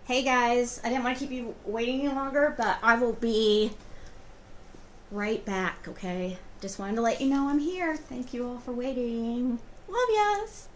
Hey guys, I didn't want to keep you waiting any longer, but I will be right back, okay? Just wanted to let you know I'm here. Thank you all for waiting. Love yas.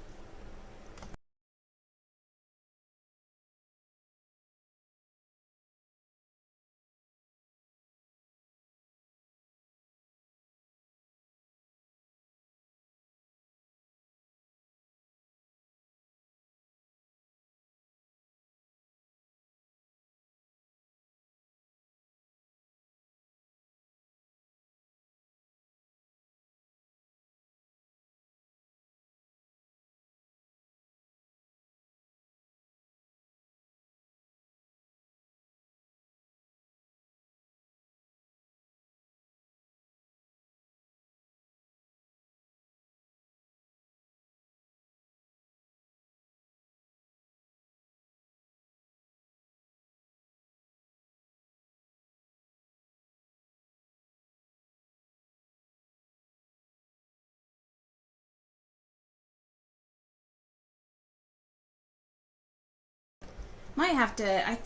Might have to. I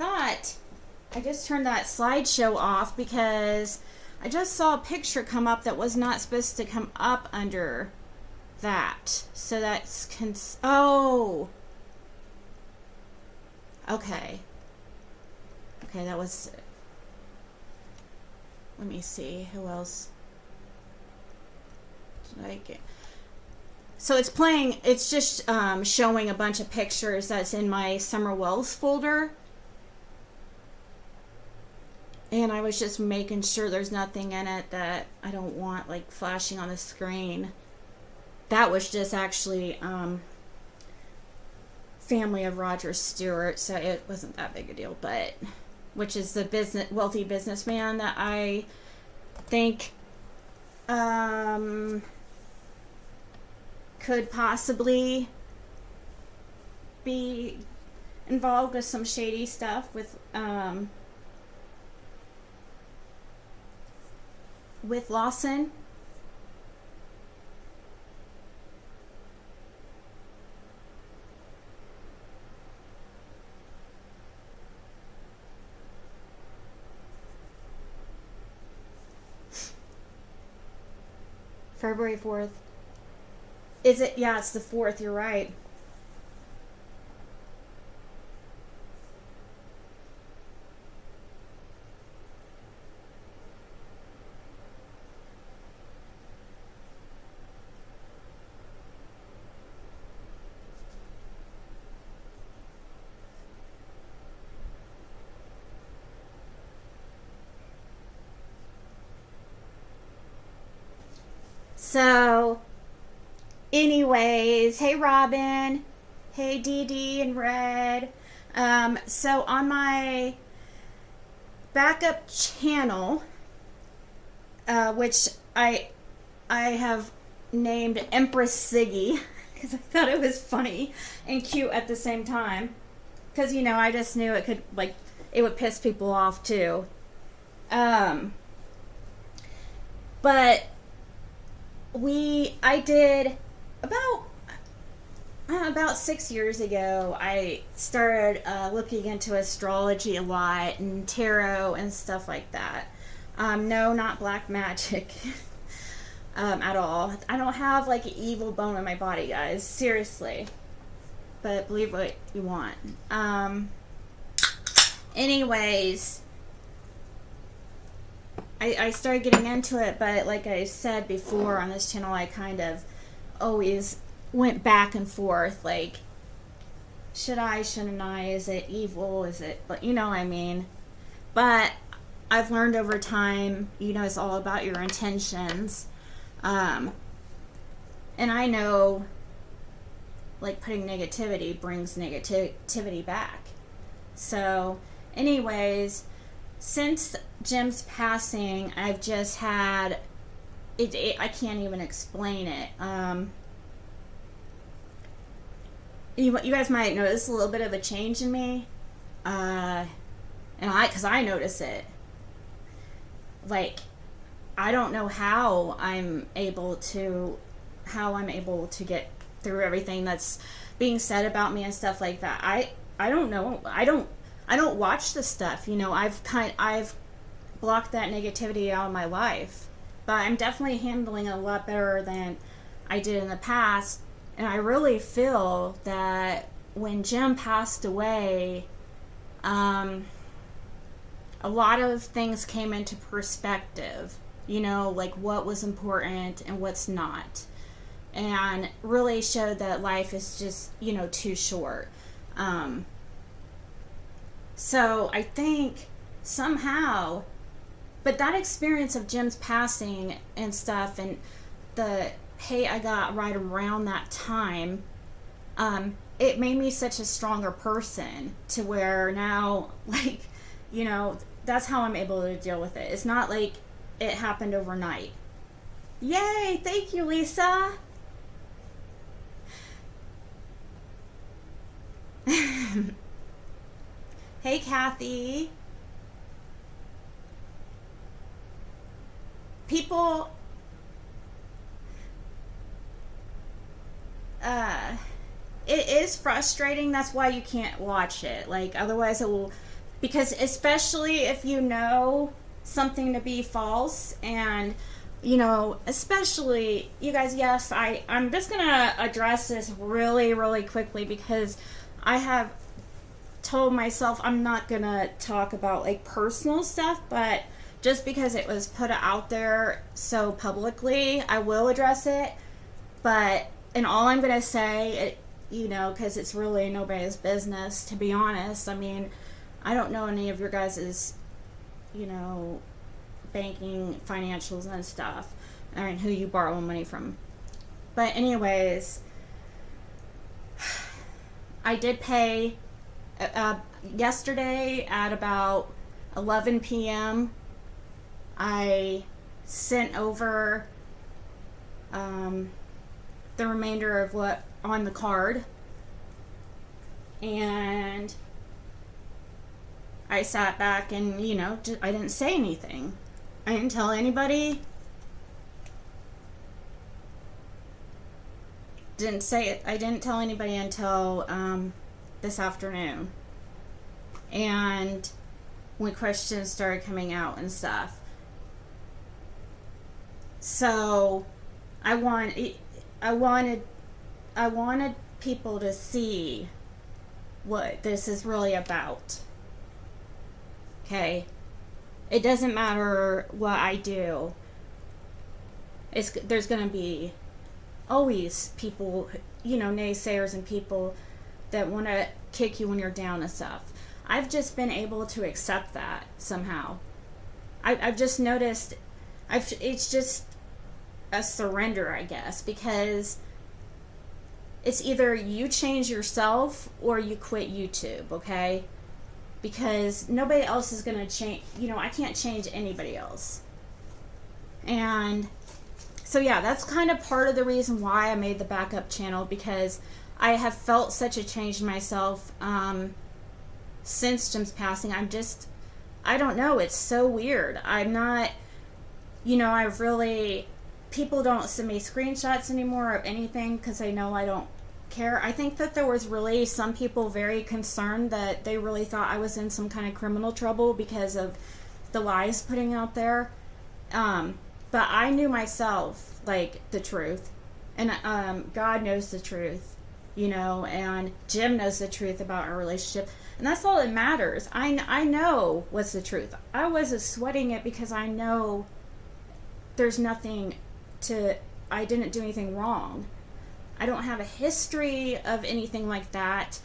just turned that slideshow off because I just saw a picture come up that was not supposed to come up under that. So that's oh. Okay. Okay, that was. Let me see. Who else? Did I get? So it's playing, it's just showing a bunch of pictures that's in my Summer Wells folder. And I was just making sure there's nothing in it that I don't want like flashing on the screen. That was just actually family of Roger Stewart, so it wasn't that big a deal, but which is the wealthy businessman that I think could possibly be involved with some shady stuff with Lawson. February 4th. Is it? Yeah, it's the 4th. You're right. So, anyways, hey Robin, hey Dee Dee and Red. So on my backup channel, which I have named Empress Ziggy because I thought it was funny and cute at the same time. Because I just knew it could it would piss people off too. But I did about 6 years ago. I started looking into astrology a lot and tarot and stuff like that. No, not black magic at all. I don't have an evil bone in my body, guys. Seriously. But believe what you want. Anyways, I started getting into it, but like I said before on this channel, I kind of always went back and forth, should I, shouldn't I, is it evil, is it, you know what I mean? But I've learned over time, it's all about your intentions, and I know, putting negativity brings negativity back. So, anyways, since Jim's passing, I've just had I can't even explain it. You guys might notice a little bit of a change in me, and because I notice it. I don't know how I'm able to get through everything that's being said about me and stuff like that. I don't know. I I don't watch the stuff. I've blocked that negativity out of my life. But I'm definitely handling it a lot better than I did in the past. And I really feel that when Jim passed away, a lot of things came into perspective, like what was important and what's not. And really showed that life is just, too short. So I think somehow, but that experience of Jim's passing and stuff, and the pay I got right around that time, it made me such a stronger person to where now, like, that's how I'm able to deal with it. It's not like it happened overnight. Yay! Thank you, Lisa! Hey, Kathy. People, it is frustrating. That's why you can't watch it. Like, otherwise it will, because especially if you know something to be false, and especially you guys, yes, I'm just gonna address this really, really quickly, because I have told myself I'm not gonna talk about like personal stuff, but just because it was put out there so publicly, I will address it. And all I'm gonna say, because it's really nobody's business, to be honest. I mean, I don't know any of your guys's, banking financials and stuff. I mean, who you borrow money from. But anyways, I did pay yesterday at about 11 p.m. I sent over the remainder of what on the card, and I sat back and I didn't say anything. I didn't tell anybody. Didn't say it. I didn't tell anybody until this afternoon, and when questions started coming out and stuff. So I wanted people to see what this is really about. Okay? It doesn't matter what I do. There's going to be always people, naysayers and people that want to kick you when you're down and stuff. I've just been able to accept that somehow. I've just noticed, it's just a surrender, I guess, because it's either you change yourself or you quit YouTube, okay? Because nobody else is going to change, I can't change anybody else. And so yeah, that's kind of part of the reason why I made the backup channel, because I have felt such a change in myself since Jim's passing. I don't know, it's so weird. I'm not, people don't send me screenshots anymore of anything because they know I don't care. I think that there was really some people very concerned that they really thought I was in some kind of criminal trouble because of the lies putting out there. But I knew myself, like, the truth. And God knows the truth, and Jim knows the truth about our relationship. And that's all that matters. I know what's the truth. I wasn't sweating it because I know there's nothing I didn't do anything wrong. I don't have a history of anything like that.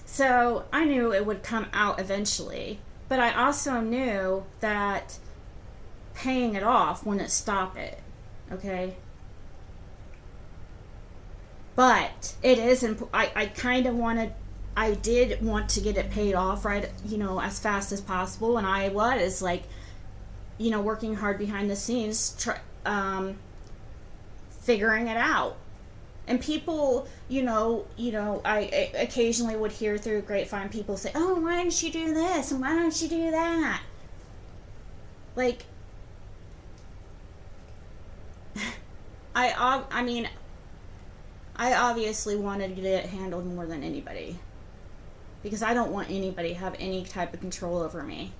So I knew it would come out eventually. But I also knew that paying it off wouldn't stop it. Okay? But it is important. I did want to get it paid off right, as fast as possible. And I was like, working hard behind the scenes, figuring it out. And people, I occasionally would hear through grapevine people say, "Oh, why didn't you do this? And why don't you do that?" Like, I obviously wanted to get it handled more than anybody. because I don't want anybody to have any type of control over me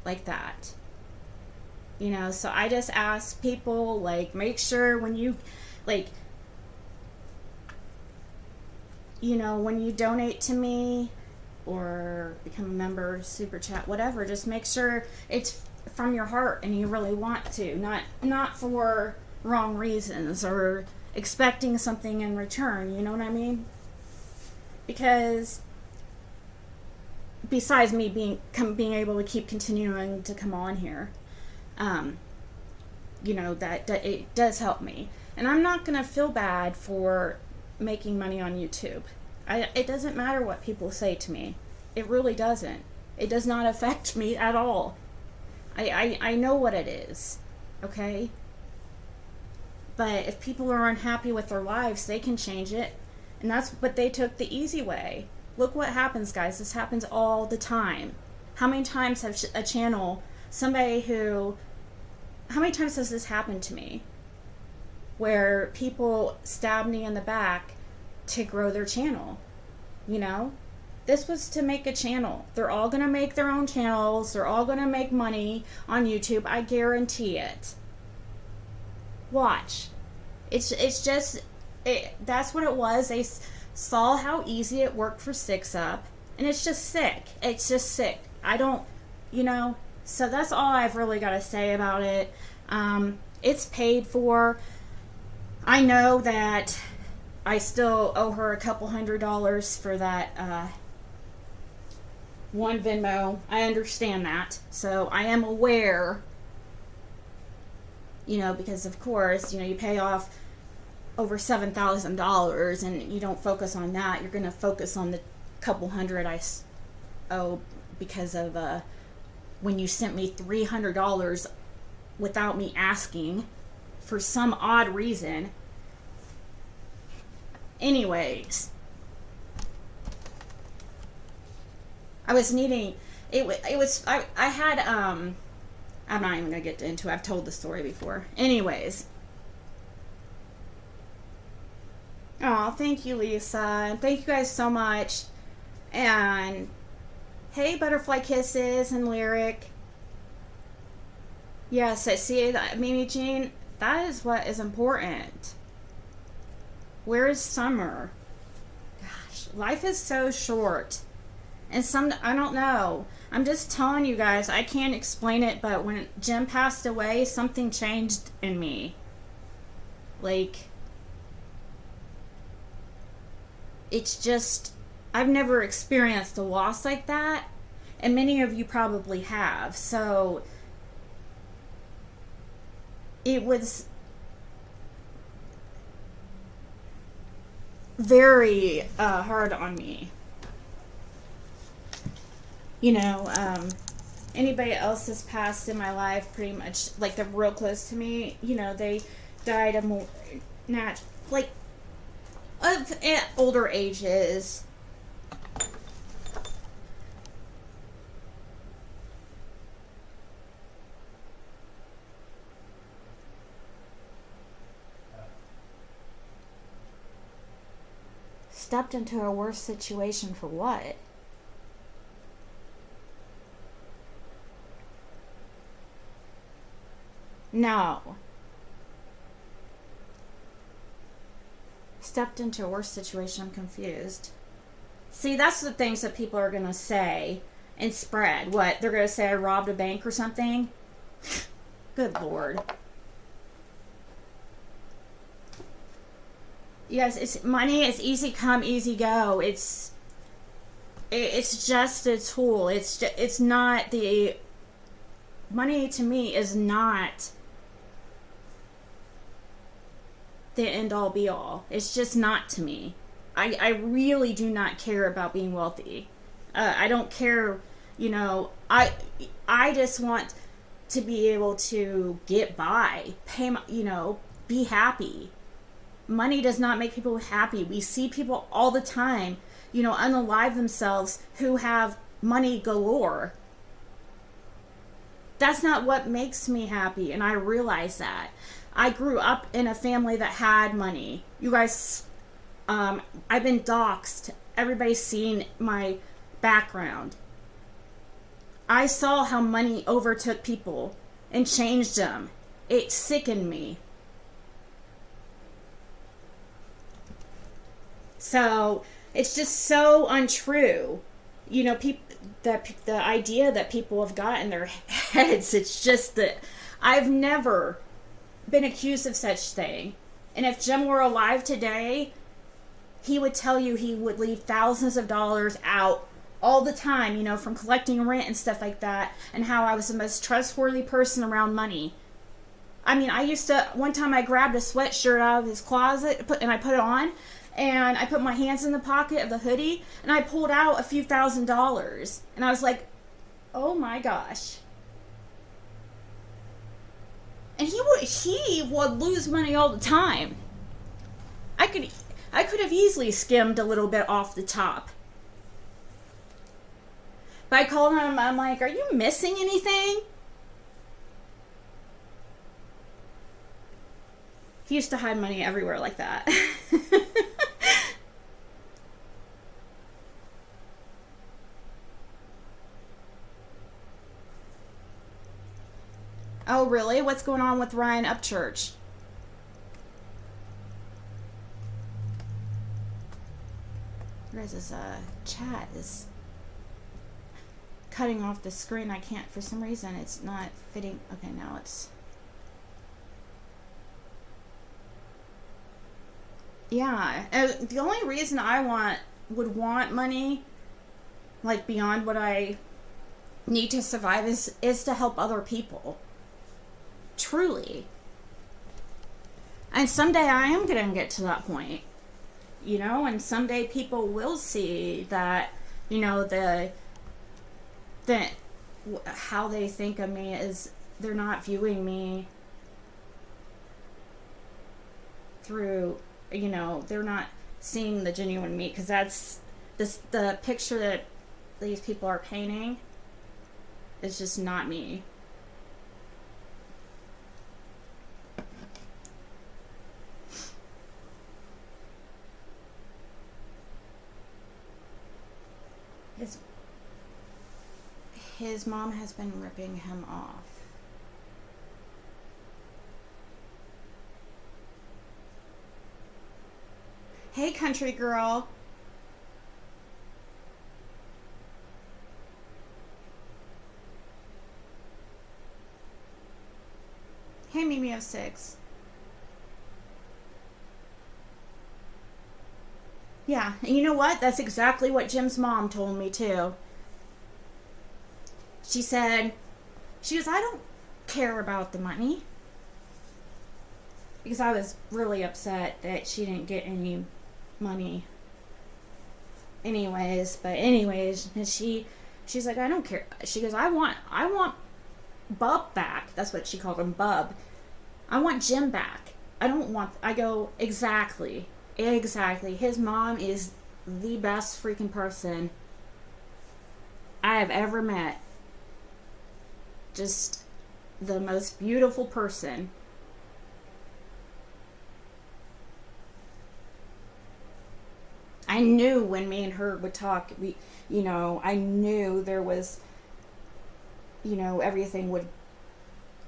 like that. You know, so I just ask people, like, make sure when you, like, you know, when you donate to me or become a member, super chat, whatever, just make sure it's from your heart and you really want to, not for wrong reasons or expecting something in return, you know what I mean? Because besides me being able to keep continuing to come on here, you know, that it does help me. And I'm not going to feel bad for making money on YouTube. It doesn't matter what people say to me. It really doesn't. It does not affect me at all. I know what it is, okay? But if people are unhappy with their lives, they can change it. And but they took the easy way. Look what happens, guys. This happens all the time. How many times have a channel, how many times has this happened to me? Where people stab me in the back to grow their channel, you know? This was to make a channel. They're all going to make their own channels. They're all going to make money on YouTube. I guarantee it. Watch. It's just, that's what it was. They saw how easy it worked for Six Up. And it's just sick. It's just sick. I don't, you know, so that's all I've really got to say about it. It's paid for. I know that I still owe her a couple $100 for that one Venmo. I understand that. So I am aware, you know, because of course, you know, you pay off over $7,000 and you don't focus on that. You're going to focus on the couple hundred I owe because of when you sent me $300 without me asking for some odd reason. Anyways, I was needing I had I'm not even gonna get into it. I've told the story before. Anyways, oh, thank you, Lisa, and thank you guys so much. And hey, Butterfly Kisses and Lyric. Yes, I see that, Mimi Jean. That is what is important. Where is summer? Gosh, life is so short. And I don't know. I'm just telling you guys, I can't explain it, but when Jim passed away, something changed in me. Like, it's just, I've never experienced a loss like that, and many of you probably have. So it was very hard on me. You know, anybody else that's passed in my life, pretty much, like, they're real close to me, you know, they died of at older ages. Stepped into a worse situation for what? No. Stepped into a worse situation. I'm confused. See, that's the things that people are going to say and spread. What? They're going to say I robbed a bank or something? Good Lord. You guys, it's money. It's easy come, easy go. It's just a tool. It's not the money. To me is not the end all be all. It's just not to me. I really do not care about being wealthy. I don't care. You know, I just want to be able to get by, pay my, you know, be happy. Money does not make people happy. We see people all the time, you know, unalive themselves who have money galore. That's not what makes me happy, and I realize that. I grew up in a family that had money. You guys, I've been doxxed. Everybody's seen my background. I saw how money overtook people and changed them. It sickened me. So it's just so untrue. You know, the idea that people have got in their heads, it's just that I've never been accused of such thing. And if Jim were alive today, he would tell you he would leave thousands of dollars out all the time, you know, from collecting rent and stuff like that, and how I was the most trustworthy person around money. I mean, one time I grabbed a sweatshirt out of his closet and I put it on, and I put my hands in the pocket of the hoodie, and I pulled out a few $1,000s. And I was like, oh my gosh. And he would lose money all the time. I could have easily skimmed a little bit off the top. But I called him, I'm like, are you missing anything? He used to hide money everywhere like that. Oh, really? What's going on with Ryan Upchurch? Where's this chat is cutting off the screen. I can't, for some reason, it's not fitting. Okay, now it's... Yeah, the only reason I would want money, like beyond what I need to survive, is to help other people. Truly. And someday I am going to get to that point, you know, and someday people will see that, you know, how they think of me is they're not viewing me through, you know, they're not seeing the genuine me, because that's the picture that these people are painting is just not me. His mom has been ripping him off. Hey, country girl. Hey, Mimi06. Yeah, and you know what? That's exactly what Jim's mom told me, too. She goes, I don't care about the money. Because I was really upset that she didn't get any money anyways. And she's like, I don't care. She goes, I want Bub back. That's what she called him, Bub. I want Jim back. I go, exactly. His mom is the best freaking person I have ever met. Just the most beautiful person. I knew when me and her would talk, I knew there was, everything would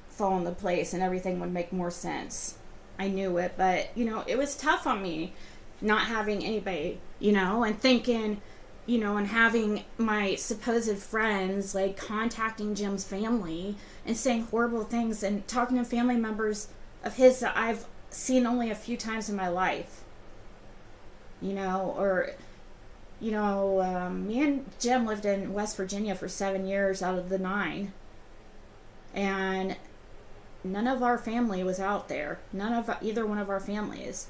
fall into place and everything would make more sense. I knew it, but, it was tough on me not having anybody, and thinking, and having my supposed friends, like, contacting Jim's family and saying horrible things and talking to family members of his that I've seen only a few times in my life. Me and Jim lived in West Virginia for 7 years out of the 9. And none of our family was out there. None of either one of our families.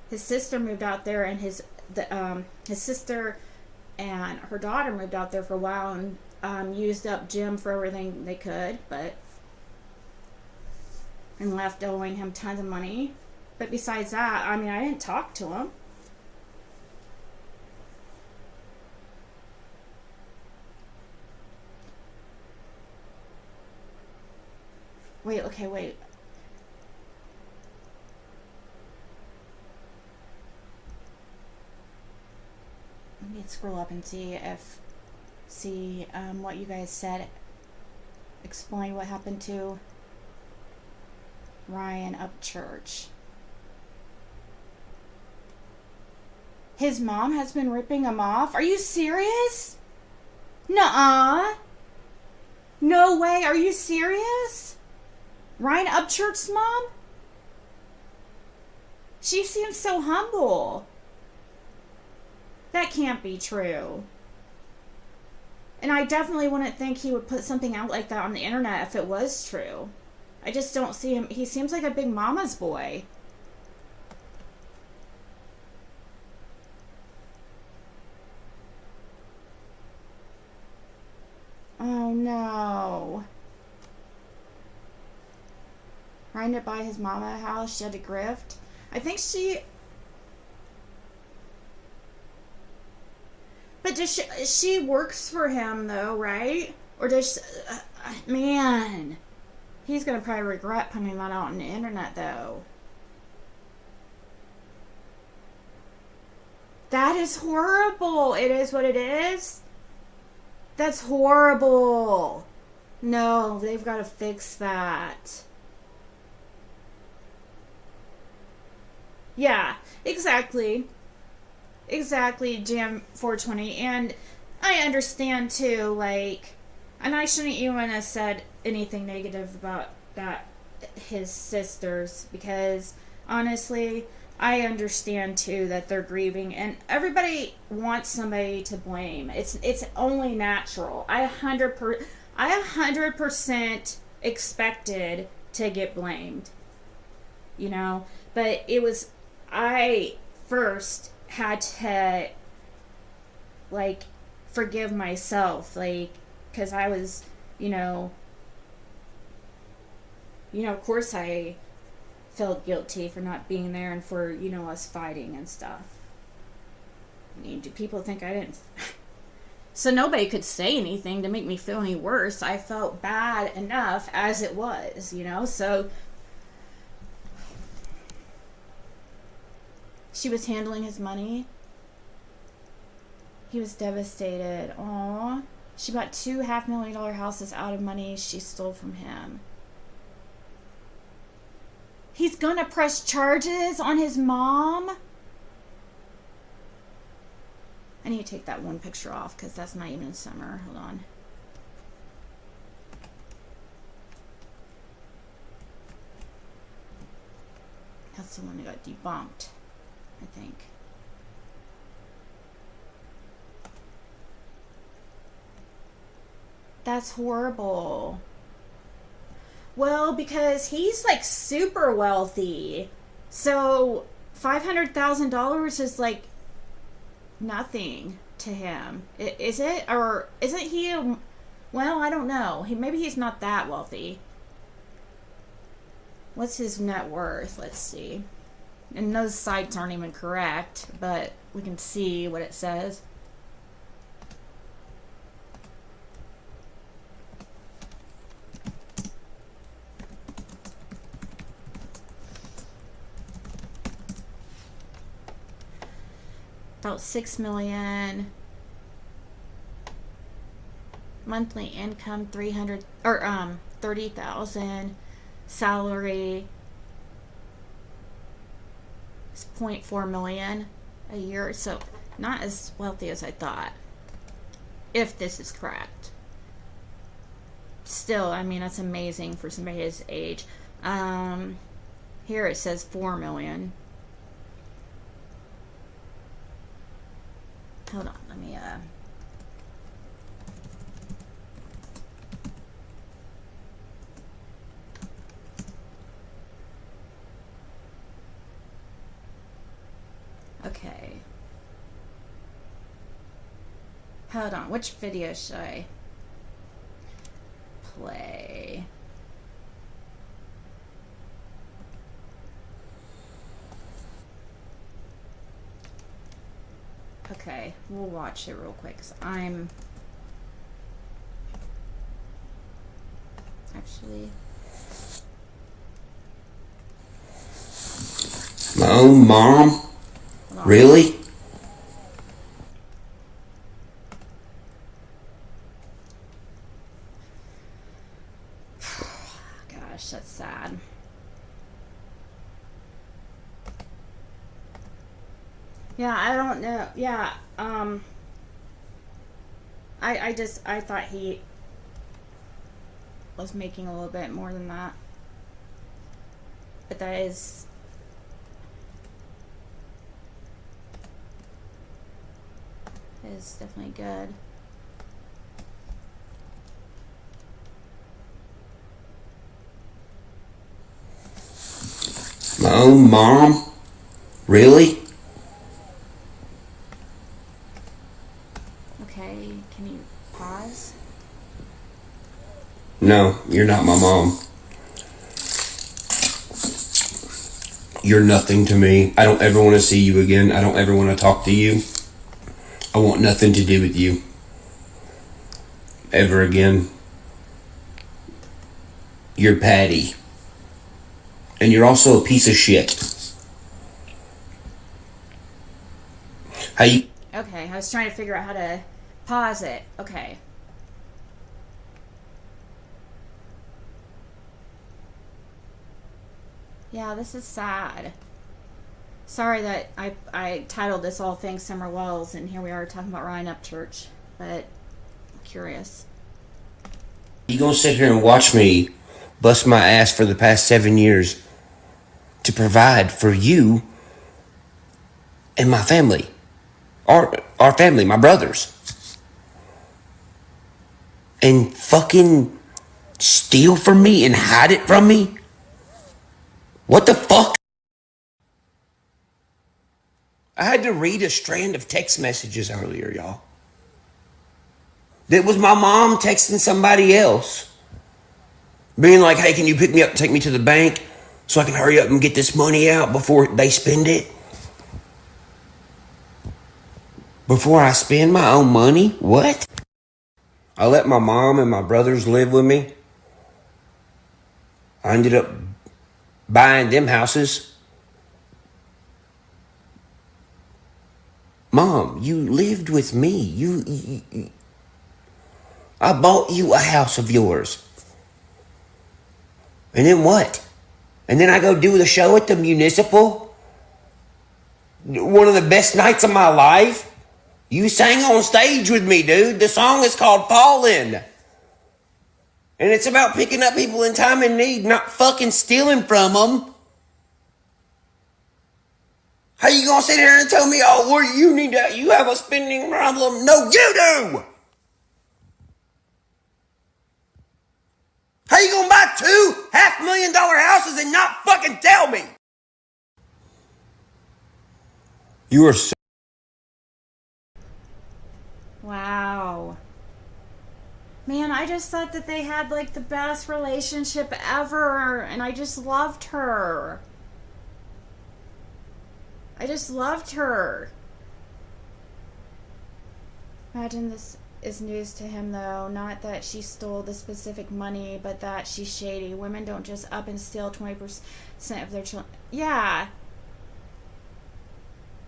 His sister moved out there, and his sister and her daughter moved out there for a while and used up Jim for everything they could, and left owing him tons of money. But besides that, I didn't talk to him. Wait. Let me scroll up and see what you guys said. Explain what happened to Ryan Upchurch. His mom has been ripping him off? Are you serious? Nuh-uh. No way. Are you serious? Ryan Upchurch's mom? She seems so humble. That can't be true. And I definitely wouldn't think he would put something out like that on the internet if it was true. I just don't see him. He seems like a big mama's boy. Oh no. Trying to buy his mama a house, she had to grift. I think she... But does she works for him though, right? Or does she, man, he's gonna probably regret putting that out on the internet though. That is horrible. It is what it is. That's horrible. No, they've got to fix that. Yeah, exactly. Exactly, Jam 420. And I understand too, like, and I shouldn't even have said anything negative about that, his sisters, because honestly, I understand too that they're grieving, and everybody wants somebody to blame. It's only natural. I 100% expected to get blamed, you know, but it was, I first had to, like, forgive myself, like, because I was, you know, of course I felt guilty for not being there and for, you know, us fighting and stuff. I mean, do people think I didn't? So nobody could say anything to make me feel any worse. I felt bad enough as it was, you know, so she was handling his money. He was devastated. Aww. She bought two $500,000 houses out of money she stole from him. He's gonna press charges on his mom? I need to take that one picture off because that's not even in summer. Hold on. That's the one that got debunked, I think. That's horrible. Well, because he's like super wealthy. So $500,000 is like nothing to him. Is it? Or isn't he? Well, I don't know. Maybe he's not that wealthy. What's his net worth? Let's see. And those sites aren't even correct, but we can see what it says. About $6 million. Monthly income 30,000. Salary is $0.4 million a year, so not as wealthy as I thought, if this is correct. Still, I mean, that's amazing for somebody his age. Here it says $4 million. Hold on, let me okay. Hold on, which video should I play? Okay, we'll watch it real quick, because I'm actually... Oh, Mom? Really? gosh, that's sad. Yeah, I don't know. Yeah, I thought he was making a little bit more than that. But that is definitely good. My own mom? Really? Okay, can you pause? No, you're not my mom. You're nothing to me. I don't ever want to see you again. I don't ever want to talk to you. I want nothing to do with you. Ever again. You're Patty. And you're also a piece of shit. Okay, I was trying to figure out how to pause it. Okay. Yeah, this is sad. Sorry that I titled this All Things Summer Wells, and here we are talking about Ryan Upchurch, but I'm curious. You gonna sit here and watch me bust my ass for the past 7 years to provide for you and my family. Our family, my brothers. And fucking steal from me and hide it from me? What the fuck? I had to read a strand of text messages earlier, y'all. That was my mom texting somebody else. Being like, hey, can you pick me up and take me to the bank so I can hurry up and get this money out before they spend it? Before I spend my own money? What? I let my mom and my brothers live with me. I ended up buying them houses. Mom, you lived with me. I bought you a house of yours. And then what? And then I go do the show at the Municipal? One of the best nights of my life? You sang on stage with me, dude. The song is called Fallin'. And it's about picking up people in time of need, not fucking stealing from them. How you gonna sit here and tell me, oh, well, you have a spending problem? No, you do! How you gonna buy two $500,000 houses and not fucking tell me? You are so... Wow. Man, I just thought that they had like the best relationship ever, and I just loved her. I just loved her. Imagine this is news to him, though. Not that she stole the specific money, but that she's shady. Women don't just up and steal 20% of their children. Yeah.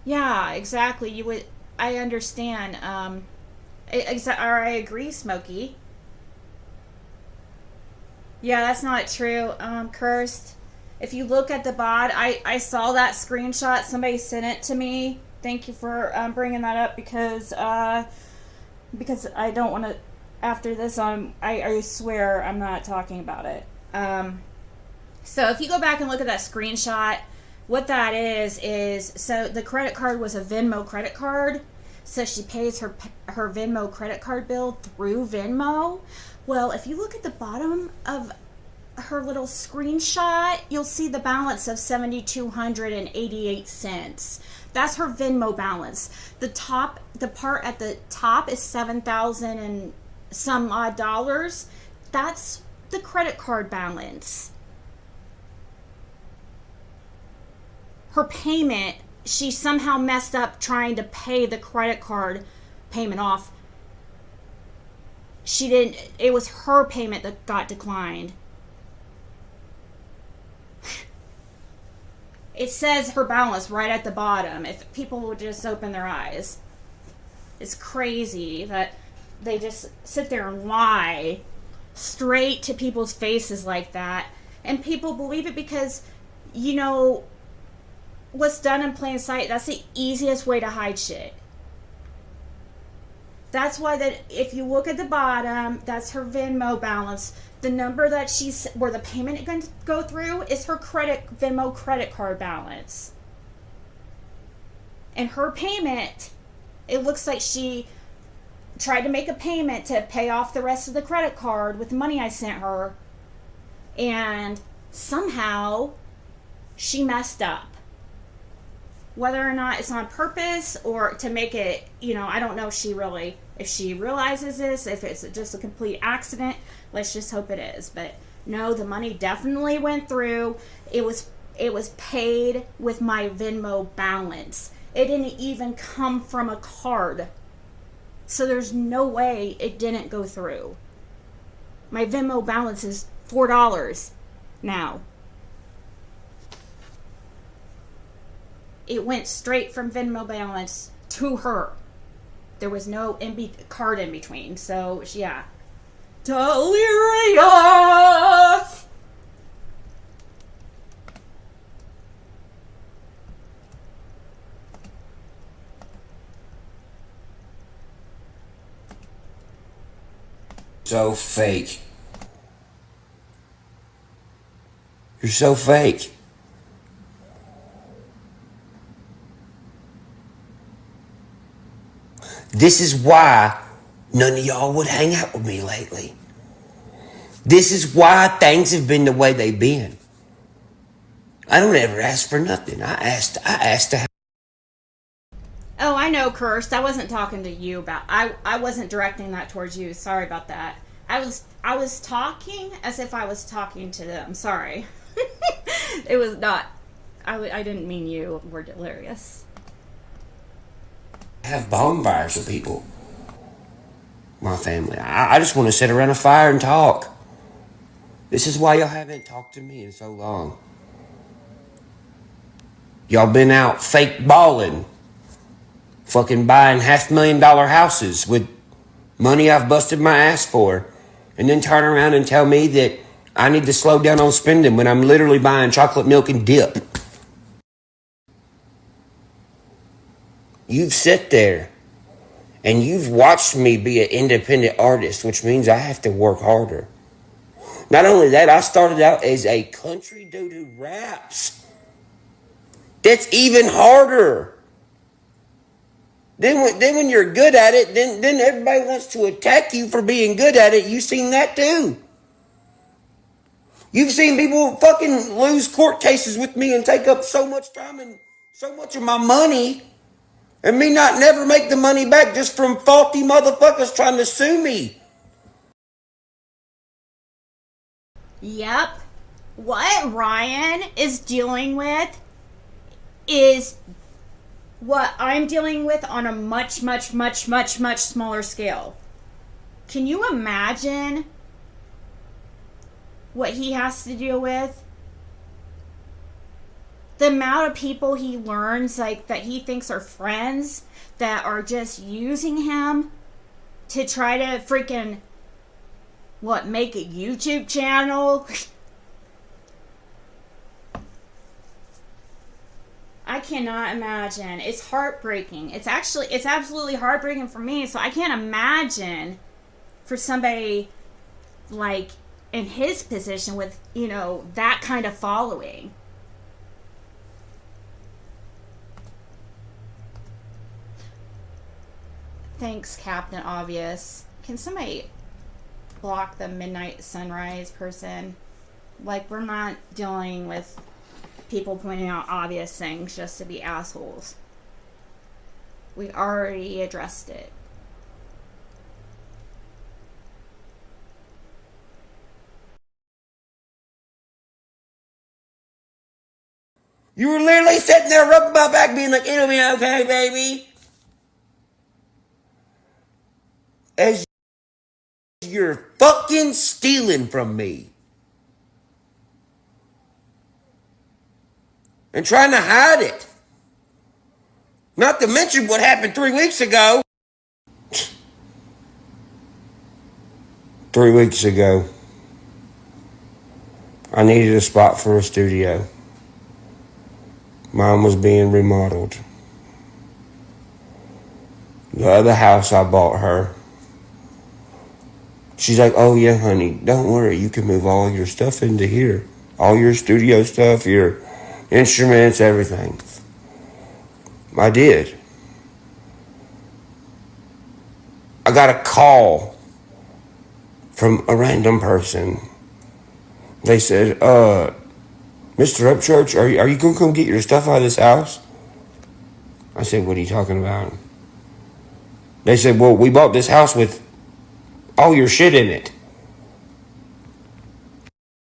Yeah, exactly. You would... I understand. I agree, Smokey. Yeah, that's not true. Cursed. If you look at the bod, I saw that screenshot. Somebody sent it to me. Thank you for bringing that up because I don't want to. After this, I swear I'm not talking about it. So if you go back and look at that screenshot, what that is so the credit card was a Venmo credit card. So she pays her Venmo credit card bill through Venmo. Well, if you look at the bottom of her little screenshot, you'll see the balance of $7,288. That's her Venmo balance. The part at the top is $7,000 and some odd dollars. That's the credit card balance. Her payment, she somehow messed up trying to pay the credit card payment off. She didn't, it was her payment that got declined. It says her balance right at the bottom. If people would just open their eyes. It's crazy that they just sit there and lie straight to people's faces like that And people believe it because, what's done in plain sight, that's the easiest way to hide shit. That's why that if you look at the bottom, that's her Venmo balance. The number that where the payment is going to go through is her Venmo credit card balance. And her payment, it looks like she tried to make a payment to pay off the rest of the credit card with the money I sent her. And somehow she messed up. Whether or not it's on purpose or to make it, I don't know if she realizes this, if it's just a complete accident. Let's just hope it is. But no, the money definitely went through. It was paid with my Venmo balance. It didn't even come from a card. So there's no way it didn't go through. My Venmo balance is $4 now. It went straight from Venmo balance to her. There was no card in delirious. So, yeah. Delirious! So fake. You're so fake. This is why none of y'all would hang out with me lately. This is why things have been the way they've been. I don't ever ask for nothing. I asked to have. Oh, I know, Cursed. I wasn't talking to you about. I wasn't directing that towards you. Sorry about that. I was talking as if I was talking to them. Sorry. It was not. I didn't mean you were delirious. Have bonfires with people. My family. I just want to sit around a fire and talk. This is why y'all haven't talked to me in so long. Y'all been out fake balling. Fucking buying $500,000 houses with money I've busted my ass for. And then turn around and tell me that I need to slow down on spending when I'm literally buying chocolate milk and dip. You've sat there and you've watched me be an independent artist, which means I have to work harder. Not only that, I started out as a country dude who raps. That's even harder. Then when you're good at it, then everybody wants to attack you for being good at it. You've seen that too. You've seen people fucking lose court cases with me and take up so much time and so much of my money. And me not never make the money back just from faulty motherfuckers trying to sue me. Yep. What Ryan is dealing with is what I'm dealing with on a much, much, much, much, much smaller scale. Can you imagine what he has to deal with? The amount of people he learns, like, that he thinks are friends, that are just using him to try to freaking, make a YouTube channel? I cannot imagine. It's heartbreaking. It's absolutely heartbreaking for me. So I can't imagine for somebody like in his position with, that kind of following. Thanks, Captain Obvious. Can somebody block the midnight sunrise person? Like, we're not dealing with people pointing out obvious things just to be assholes. We already addressed it. You were literally sitting there rubbing my back being like, it'll be okay, baby. As you're fucking stealing from me. And trying to hide it. Not to mention what happened 3 weeks ago. 3 weeks ago. I needed a spot for a studio. Mine was being remodeled. The other house I bought her, she's like, oh yeah, honey, don't worry. You can move all your stuff into here. All your studio stuff, your instruments, everything. I did. I got a call from a random person. They said, Mr. Upchurch, are you going to come get your stuff out of this house? I said, what are you talking about? They said, well, we bought this house with all your shit in it.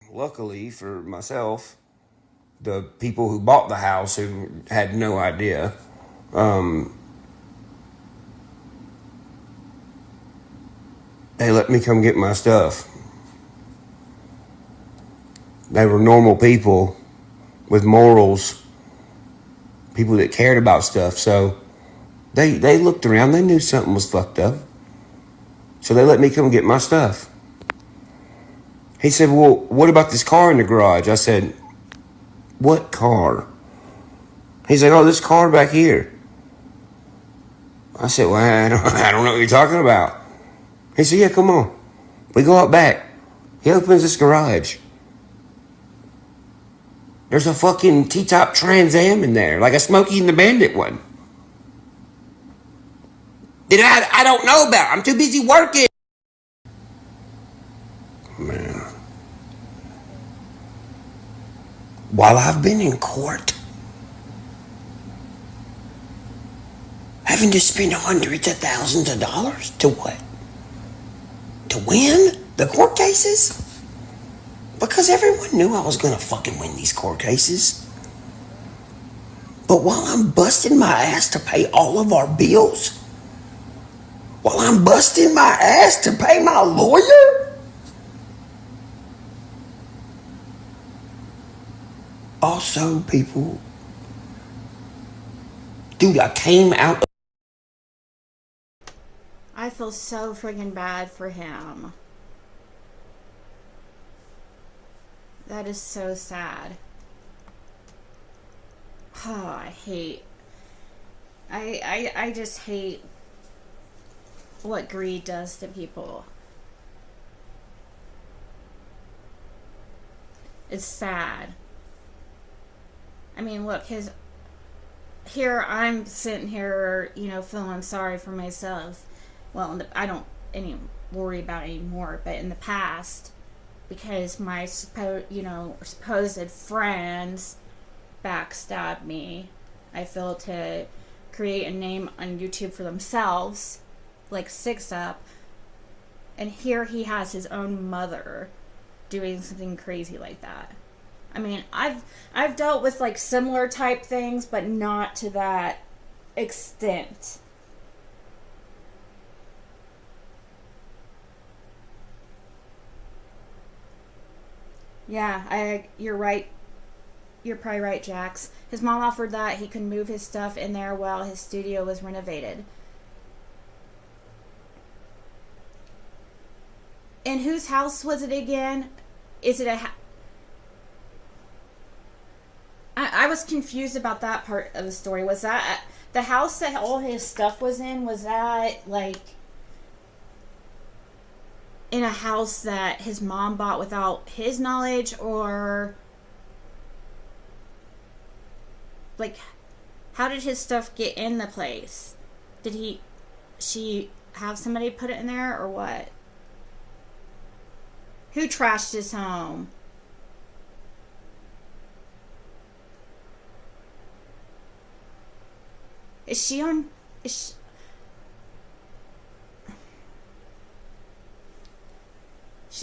Luckily for myself, the people who bought the house who had no idea, they let me come get my stuff. They were normal people with morals, people that cared about stuff. So they looked around. They knew something was fucked up. So they let me come get my stuff. He said, well, what about this car in the garage? I said, what car? He said, oh, this car back here. I said, well, I don't know what you're talking about. He said, yeah, come on. We go out back. He opens this garage. There's a fucking T-top Trans Am in there, like a Smokey and the Bandit one. That I don't know about. I'm too busy working. Man. While I've been in court, having to spend hundreds of thousands of dollars to what? To win the court cases? Because everyone knew I was gonna fucking win these court cases. But while I'm busting my ass to pay all of our bills, while I'm busting my ass to pay my lawyer, also people, dude, I came out. I feel so friggin' bad for him. That is so sad. Oh, I just hate what greed does to people. It's sad. I mean, look, here I'm sitting here, feeling sorry for myself. Well, I don't worry about it anymore, but in the past, because my supposed friends backstabbed me, I feel to create a name on YouTube for themselves, like Six Up, and here he has his own mother doing something crazy like that. I mean, I've dealt with like similar type things, but not to that extent. Yeah, you're right. You're probably right, Jax. His mom offered that he could move his stuff in there while his studio was renovated. And whose house was it again? Is it I was confused about that part of the story. Was that the house that all his stuff was in? Was that like in a house that his mom bought without his knowledge, or like how did his stuff get in the place? Did she have somebody put it in there, or what? Who trashed his home? Is she on? She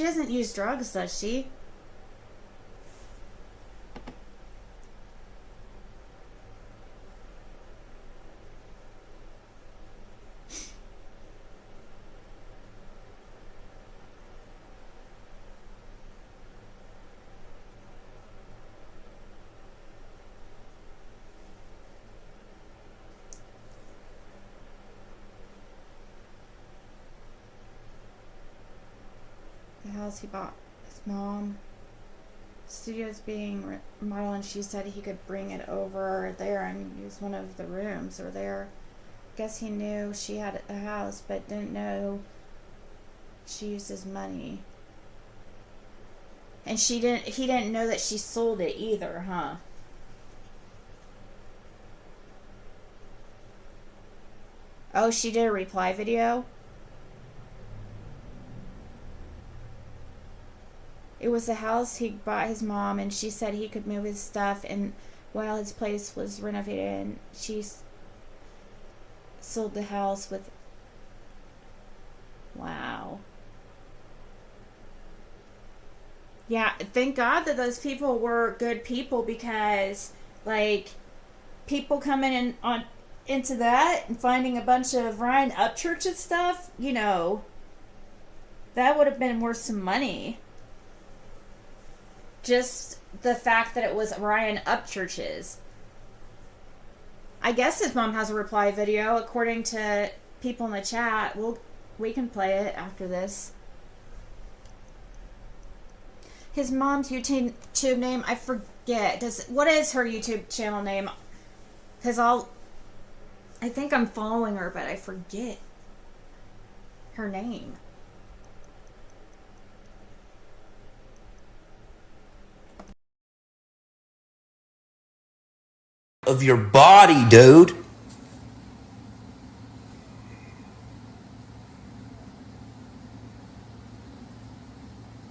doesn't use drugs, does she? The house he bought his mom. studio's being remodeled, and she said he could bring it over there and use one of the rooms or there. Guess he knew she had a house, but didn't know she used his money. And he didn't know that she sold it either, huh? Oh, she did a reply video? It was the house he bought his mom, and she said he could move his stuff and while his place was renovated, and she sold the house with... Wow. Yeah, thank God that those people were good people, because, like, people coming in on into that and finding a bunch of Ryan Upchurch and stuff, you know, that would have been worth some money. Just the fact that it was Ryan Upchurch's. I guess his mom has a reply video, according to people in the chat. We can play it after this. His mom's YouTube name, I forget. What is her YouTube channel name? Because I think I'm following her, but I forget her name. Of your body, dude.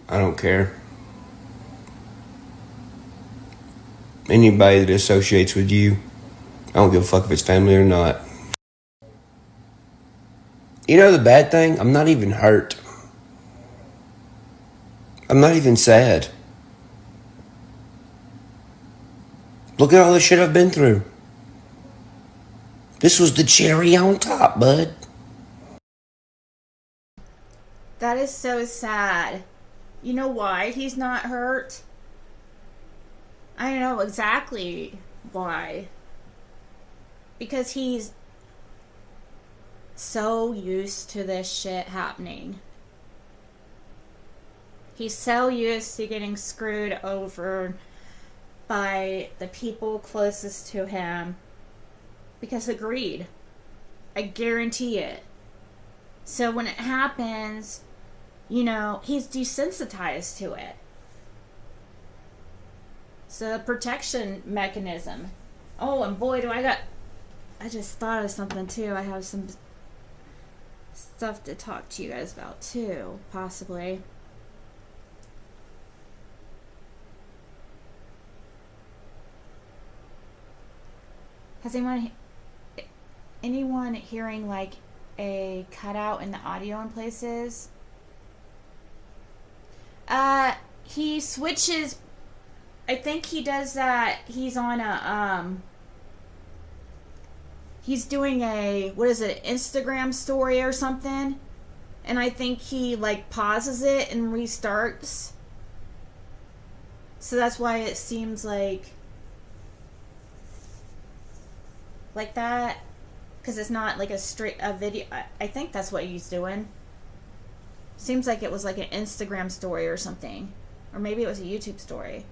I don't care. Anybody that associates with you, I don't give a fuck if it's family or not. You know the bad thing? I'm not even hurt. I'm not even sad. Look at all the shit I've been through. This was the cherry on top, bud. That is so sad. You know why he's not hurt? I know exactly why. Because he's so used to this shit happening. He's so used to getting screwed over by the people closest to him because of greed. I guarantee it. So when it happens, you know, he's desensitized to it. So a protection mechanism. Oh, and boy, I just thought of something too. I have some stuff to talk to you guys about too, possibly. Has anyone hearing like a cutout in the audio in places? He switches. I think he does that. He's on he's doing a, what is it, Instagram story or something, and I think he like pauses it and restarts. So that's why it seems like that, because it's not like a video. I think that's what he's doing. Seems like it was like an Instagram story or something, or maybe it was a YouTube story.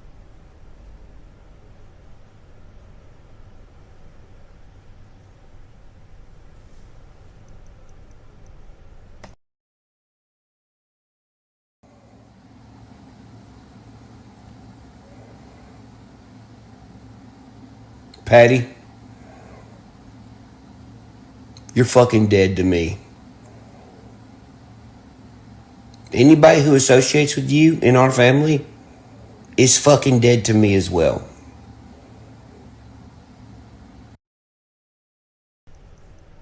Patty, you're fucking dead to me. Anybody who associates with you in our family is fucking dead to me as well.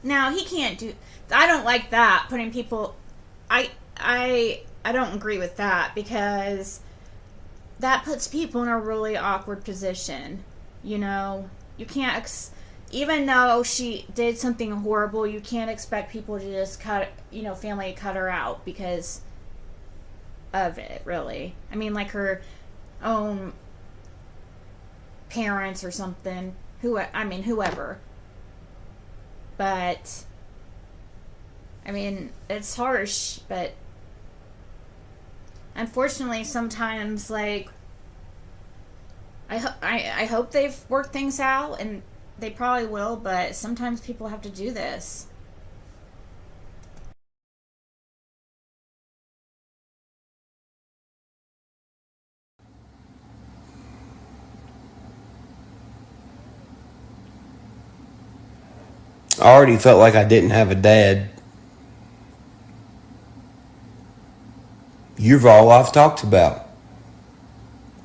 Now he can't do. I don't like that, putting people. I don't agree with that, because that puts people in a really awkward position. You know, you can't. Even though she did something horrible, you can't expect people to just family cut her out because of it, really. I mean, like her own parents or something. Whoever. But, I mean, it's harsh, but unfortunately sometimes, like, I hope they've worked things out, and they probably will, but sometimes people have to do this. I already felt like I didn't have a dad. You're all I've talked about.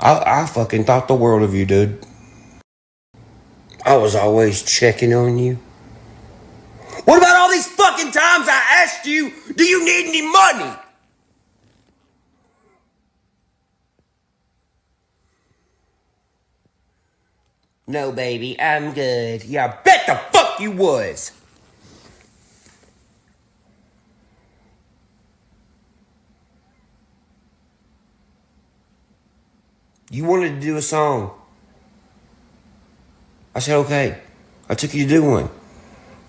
I fucking thought the world of you, dude. I was always checking on you. What about all these fucking times I asked you, do you need any money? No, baby, I'm good. Yeah, I bet the fuck you was. You wanted to do a song. I said, okay. I took you to do one.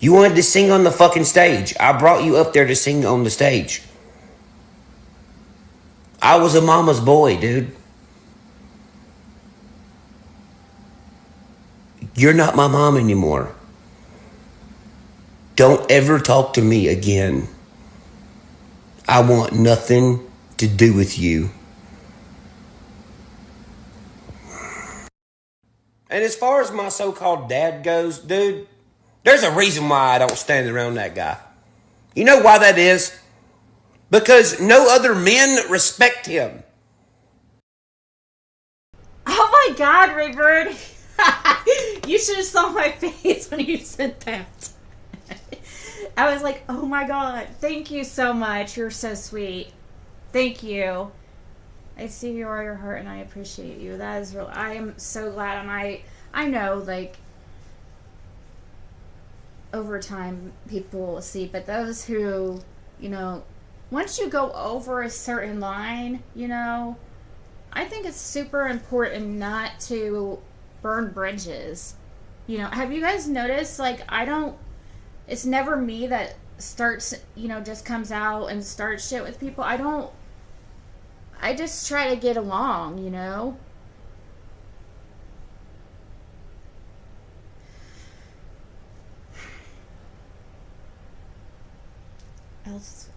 You wanted to sing on the fucking stage. I brought you up there to sing on the stage. I was a mama's boy, dude. You're not my mom anymore. Don't ever talk to me again. I want nothing to do with you. And as far as my so-called dad goes, dude, there's a reason why I don't stand around that guy. You know why that is? Because no other men respect him. Oh my God, Raybird! You should have saw my face when you said that. I was like, oh my God, thank you so much. You're so sweet. Thank you. I see you are your heart, and I appreciate you. That is real. I am so glad, and I know, like, over time people will see, but those who, once you go over a certain line, I think it's super important not to burn bridges. Have you guys noticed, like, it's never me that starts, just comes out and starts shit with people. I just try to get along, Else.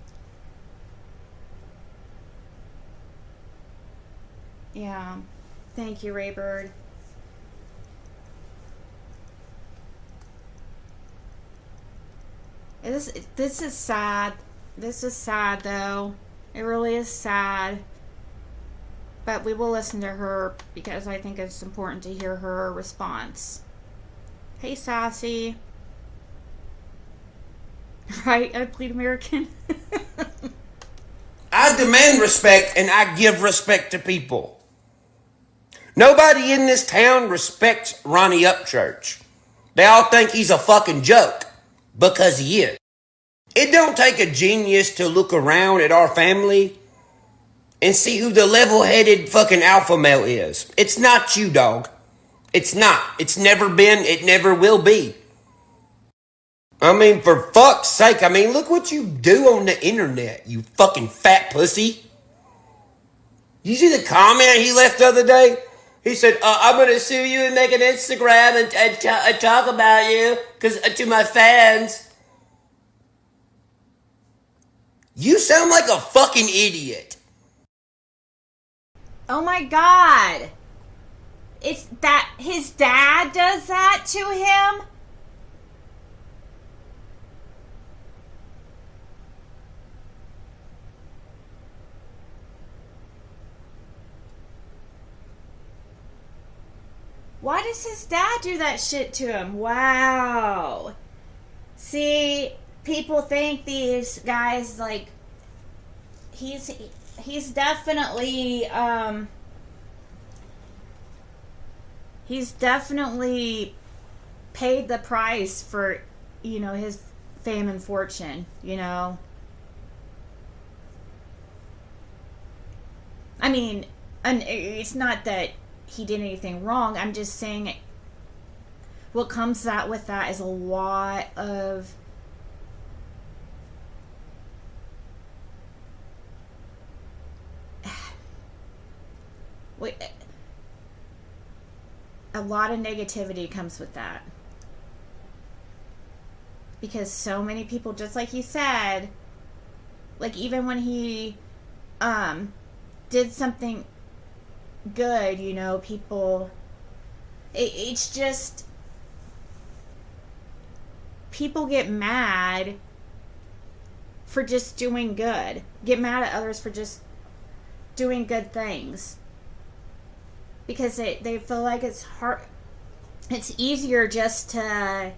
Yeah. Thank you, Raybird. This is sad. This is sad, though. It really is sad. But we will listen to her because I think it's important to hear her response. Hey, Sassy. Right? I plead American. I demand respect and I give respect to people. Nobody in this town respects Ronnie Upchurch. They all think he's a fucking joke. Because he is. It don't take a genius to look around at our family and see who the level-headed fucking alpha male is. It's not you, dog. It's not. It's never been. It never will be. I mean, for fuck's sake, look what you do on the internet, you fucking fat pussy. You see the comment he left the other day? He said, I'm going to sue you and make an Instagram and talk about you to my fans. You sound like a fucking idiot. Oh my God. It's that his dad does that to him? Why does his dad do that shit to him? Wow. See, people think these guys, like, he's definitely paid the price for, his fame and fortune, and it's not that he did anything wrong. I'm just saying what comes out with that is a lot of wait, a lot of negativity comes with that. Because so many people, just like you said, like even when he did something good, you know, people, it's just, people get mad for just doing good. Get mad at others for just doing good things. Because they feel like it's hard, it's easier just to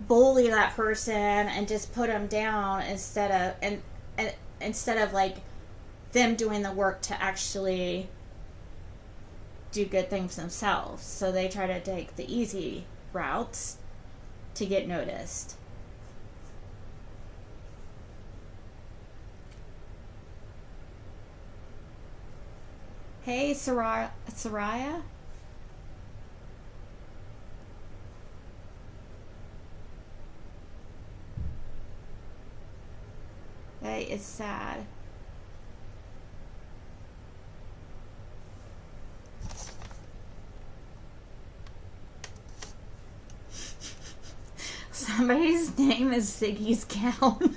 bully that person and just put them down instead of like them doing the work to actually do good things themselves. So they try to take the easy routes to get noticed. Hey, Soraya? That is sad. Somebody's name is Ziggy's Gown.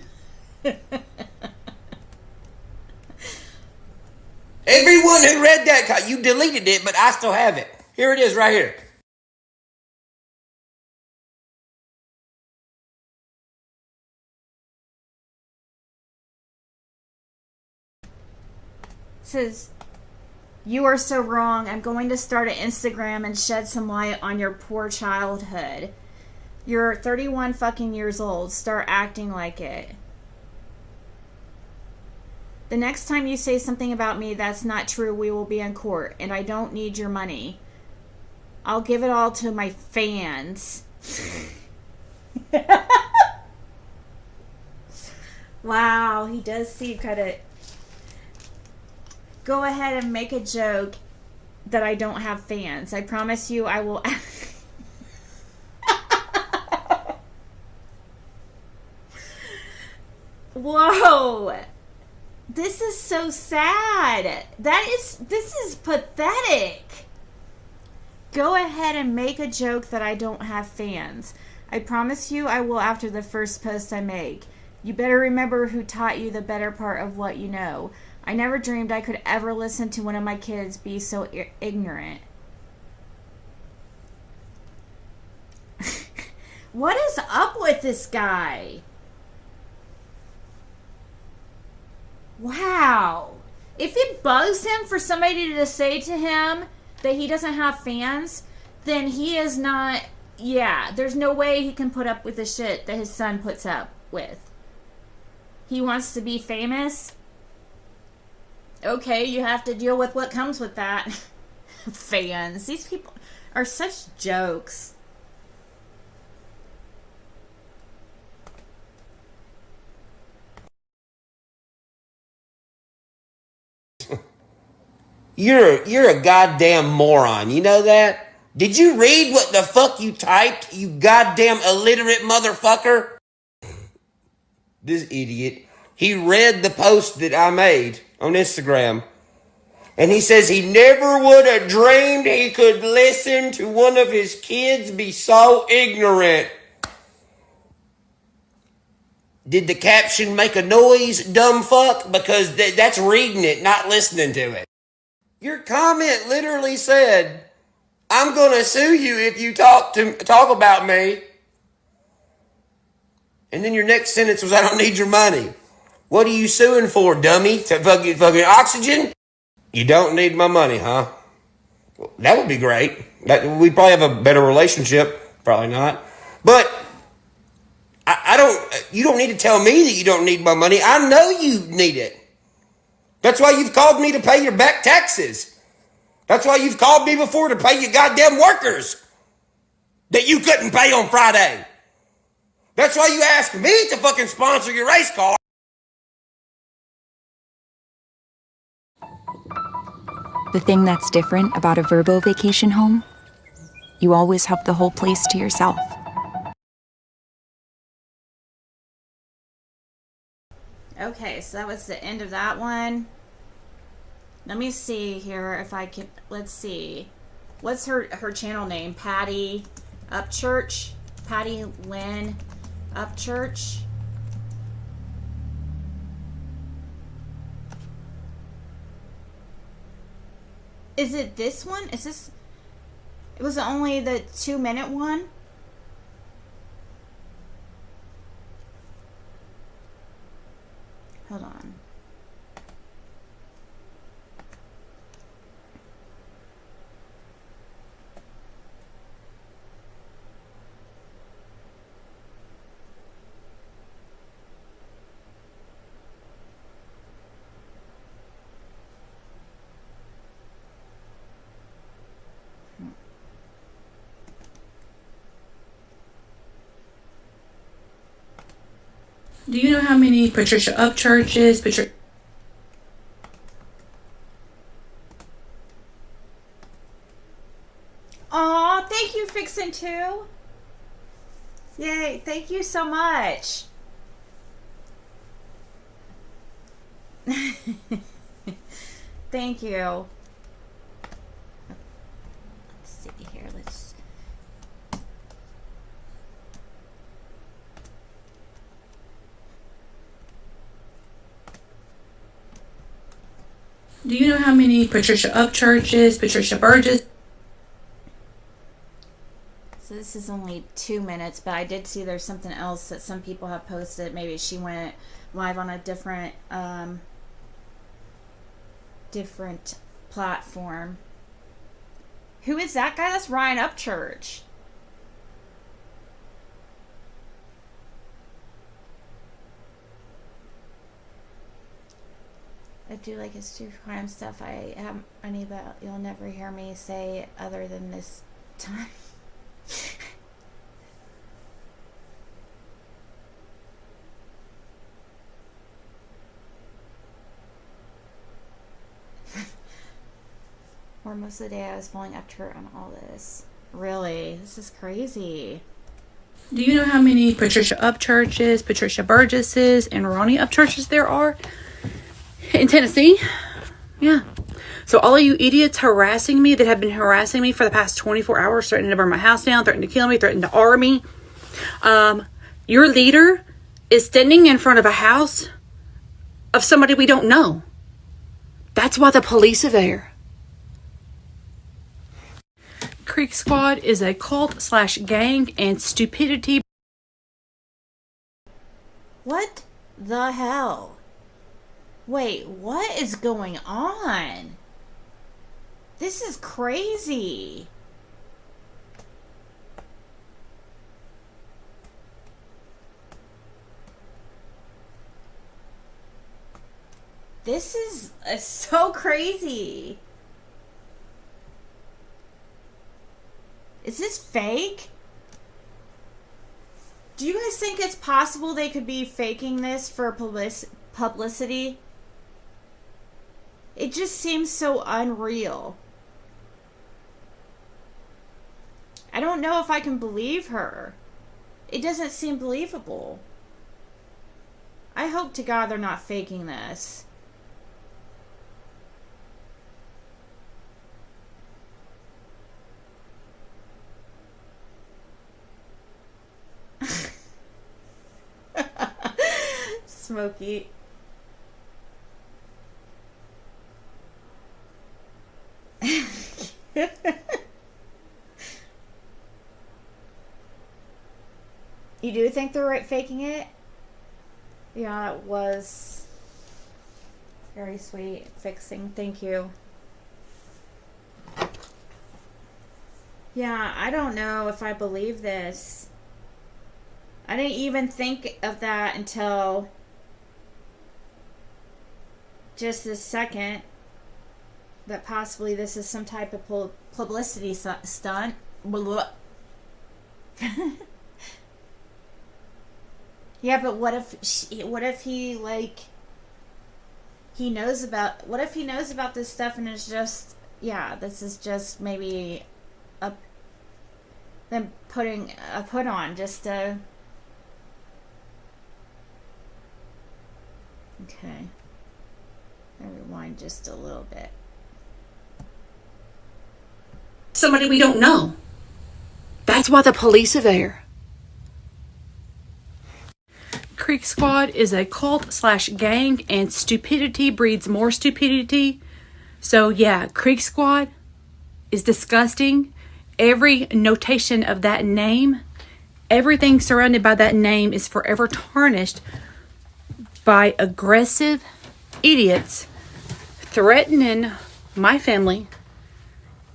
Everyone who read that, you deleted it, but I still have it. Here it is right here. Says, "You are so wrong. I'm going to start an Instagram and shed some light on your poor childhood. You're 31 fucking years old. Start acting like it. The next time you say something about me that's not true, we will be in court, and I don't need your money. I'll give it all to my fans." Wow, he does seem kind of... Go ahead and make a joke that I don't have fans. I promise you I will... Whoa! This is so sad. This is pathetic. Go ahead and make a joke that I don't have fans. I promise you I will after the first post I make. You better remember who taught you the better part of what you know. I never dreamed I could ever listen to one of my kids be so ignorant. What is up with this guy? Wow. If it bugs him for somebody to say to him that he doesn't have fans, then he is not... Yeah, there's no way he can put up with the shit that his son puts up with. He wants to be famous. Okay, you have to deal with what comes with that. Fans. These people are such jokes. You're a goddamn moron. You know that? Did you read what the fuck you typed, you goddamn illiterate motherfucker? This idiot. He read the post that I made on Instagram. And he says he never would have dreamed he could listen to one of his kids be so ignorant. Did the caption make a noise, dumb fuck? Because that's reading it, not listening to it. Your comment literally said, "I'm gonna sue you if you talk about me." And then your next sentence was, "I don't need your money." What are you suing for, dummy? To fucking oxygen? You don't need my money, huh? Well, that would be great. We'd probably have a better relationship. Probably not. But I don't. You don't need to tell me that you don't need my money. I know you need it. That's why you've called me to pay your back taxes. That's why you've called me before to pay your goddamn workers that you couldn't pay on Friday. That's why you asked me to fucking sponsor your race car. The thing that's different about a Verbo vacation home, you always have the whole place to yourself. Okay, so that was the end of that one. Let me see here if I can. Let's see. What's her channel name? Patty Upchurch. Patty Lynn Upchurch. Is it this one? Is this? It was only the 2-minute one. Hold on. Do you know how many Patricia Upchurch is? Aw, thank you, Fixin' 2. Yay, thank you so much. Thank you. Let's see here. Let's. Do you know how many Patricia Upchurch is? Patricia Burgess? So this is only 2 minutes, but I did see there's something else that some people have posted. Maybe she went live on a different platform. Who is that guy? That's Ryan Upchurch. I do like his true crime stuff. I need that. You'll never hear me say other than this time. Or most of the day I was falling after her on all this. Really? This is crazy. Do you know how many Patricia Upchurches, Patricia Burgesses, and Ronnie Upchurches there are in Tennessee? Yeah. So all of you idiots harassing me that have been harassing me for the past 24 hours, threatening to burn my house down, threatening to kill me, threatening to arm me. Your leader is standing in front of a house of somebody we don't know. That's why the police are there. Creek Squad is a cult/gang and stupidity. What the hell? Wait, what is going on? This is crazy. This is so crazy. Is this fake? Do you guys think it's possible they could be faking this for publicity? It just seems so unreal. I don't know if I can believe her. It doesn't seem believable. I hope to God they're not faking this. Smokey. You do think they're faking it? Yeah, it was very sweet. Fixing. Thank you. Yeah, I don't know if I believe this. I didn't even think of that until just this second, that possibly this is some type of publicity stunt. Yeah, but what if he like he knows about what if he knows about this stuff and it's just, yeah, this is just maybe them putting a put on just to. Okay. Rewind just a little bit. Somebody we don't know. That's why the police are there. Creek Squad is a cult/gang, and stupidity breeds more stupidity. So yeah, Creek Squad is disgusting. Every notation of that name, everything surrounded by that name is forever tarnished by aggressive idiots threatening my family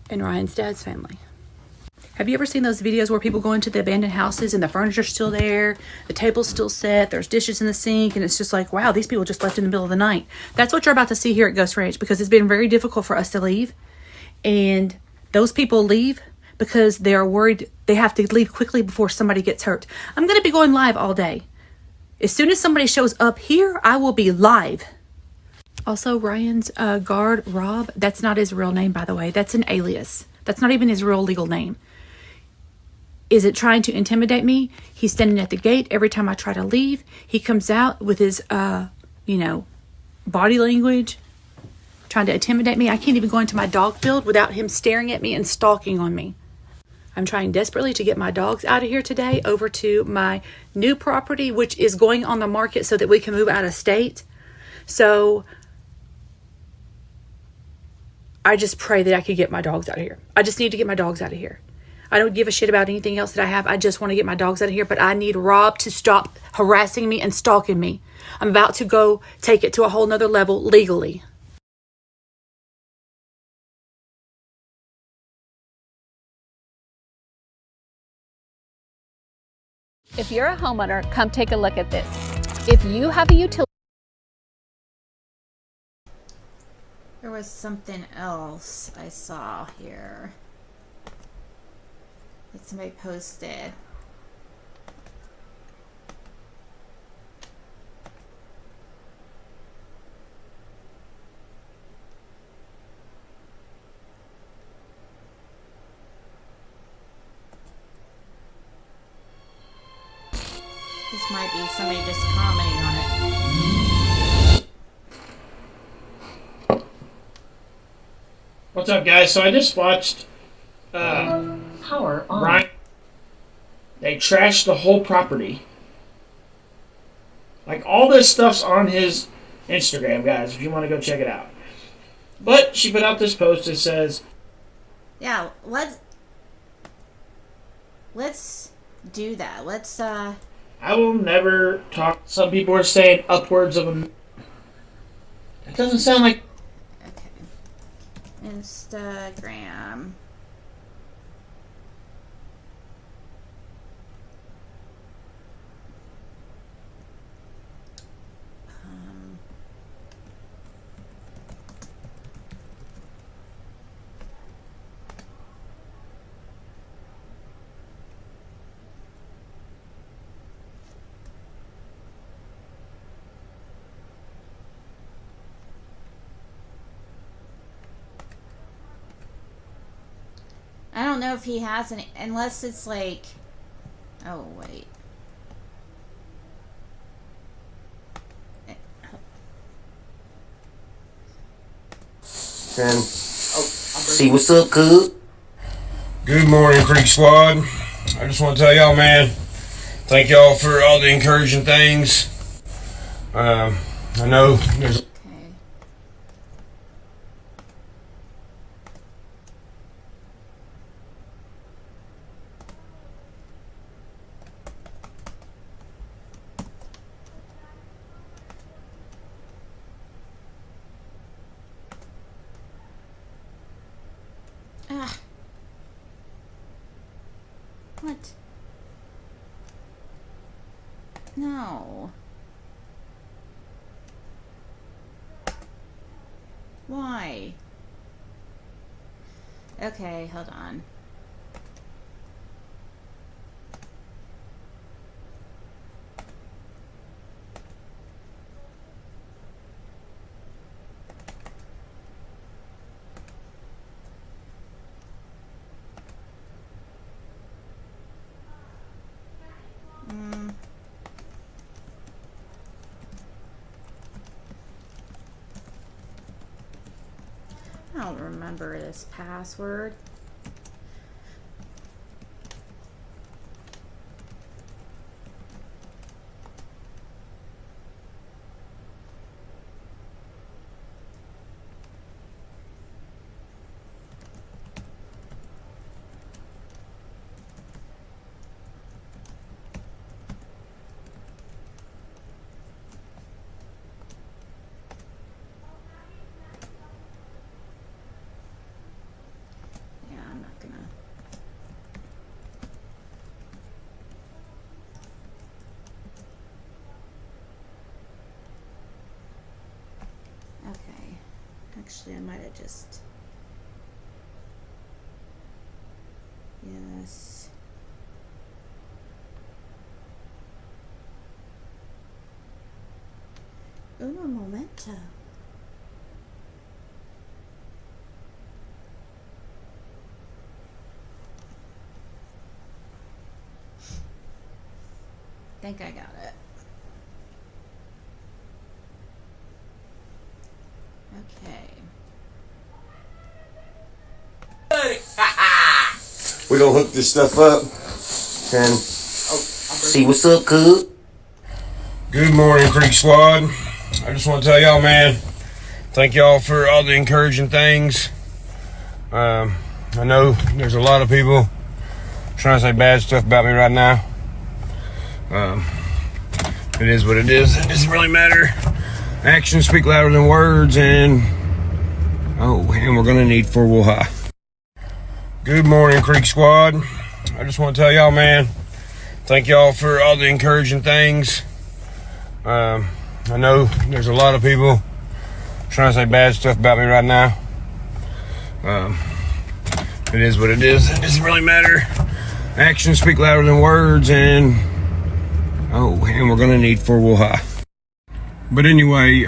and Ryan's dad's family. Have you ever seen those videos where people go into the abandoned houses and the furniture's still there, the table's still set, there's dishes in the sink, and it's just like, wow, these people just left in the middle of the night. That's what you're about to see here at Ghost Ranch, because it's been very difficult for us to leave. And those people leave because they are worried they have to leave quickly before somebody gets hurt. I'm going to be going live all day. As soon as somebody shows up here, I will be live. Also, Ryan's guard, Rob, that's not his real name, by the way. That's an alias. That's not even his real legal name. Is it trying to intimidate me? He's standing at the gate every time I try to leave. He comes out with his, body language, trying to intimidate me. I can't even go into my dog field without him staring at me and stalking on me. I'm trying desperately to get my dogs out of here today over to my new property, which is going on the market so that we can move out of state. So I just pray that I could get my dogs out of here. I just need to get my dogs out of here. I don't give a shit about anything else that I have. I just want to get my dogs out of here, but I need Rob to stop harassing me and stalking me. I'm about to go take it to a whole nother level legally. If you're a homeowner, come take a look at this. If you have a utility, There was something else I saw here that somebody posted. This might be somebody just commenting on it. What's up, guys? So I just watched Power on. Ryan. They trashed the whole property. Like, all this stuff's on his Instagram, guys, if you want to go check it out. But she put out this post that says, Yeah, let's do that. Let's I will never talk. Some people are saying upwards of a... That doesn't sound like... okay. Instagram. I don't know if he has any, unless it's like, oh wait. See what's up, Coop? Good morning, Creek Squad. I just want to tell y'all, man, thank y'all for all the encouraging things. I know there's... Okay. Ah. What? No. Why? Okay, hold on. I don't remember this password. Actually, I might have just... Yes. Uno momento. Think I got it. Okay. We're gonna hook this stuff up and see what's up, cool. Good morning, Creek Squad. I just want to tell y'all, man, thank y'all for all the encouraging things. I know there's a lot of people trying to say bad stuff about me right now. It is what it is. It doesn't really matter. Actions speak louder than words, and we're gonna need 4-wheel high. Good morning, Creek Squad. I just want to tell y'all, man, thank y'all for all the encouraging things. I know there's a lot of people trying to say bad stuff about me right now. It is what it is. It doesn't really matter. Actions speak louder than words, and we're gonna need 4-wheel high. But anyway,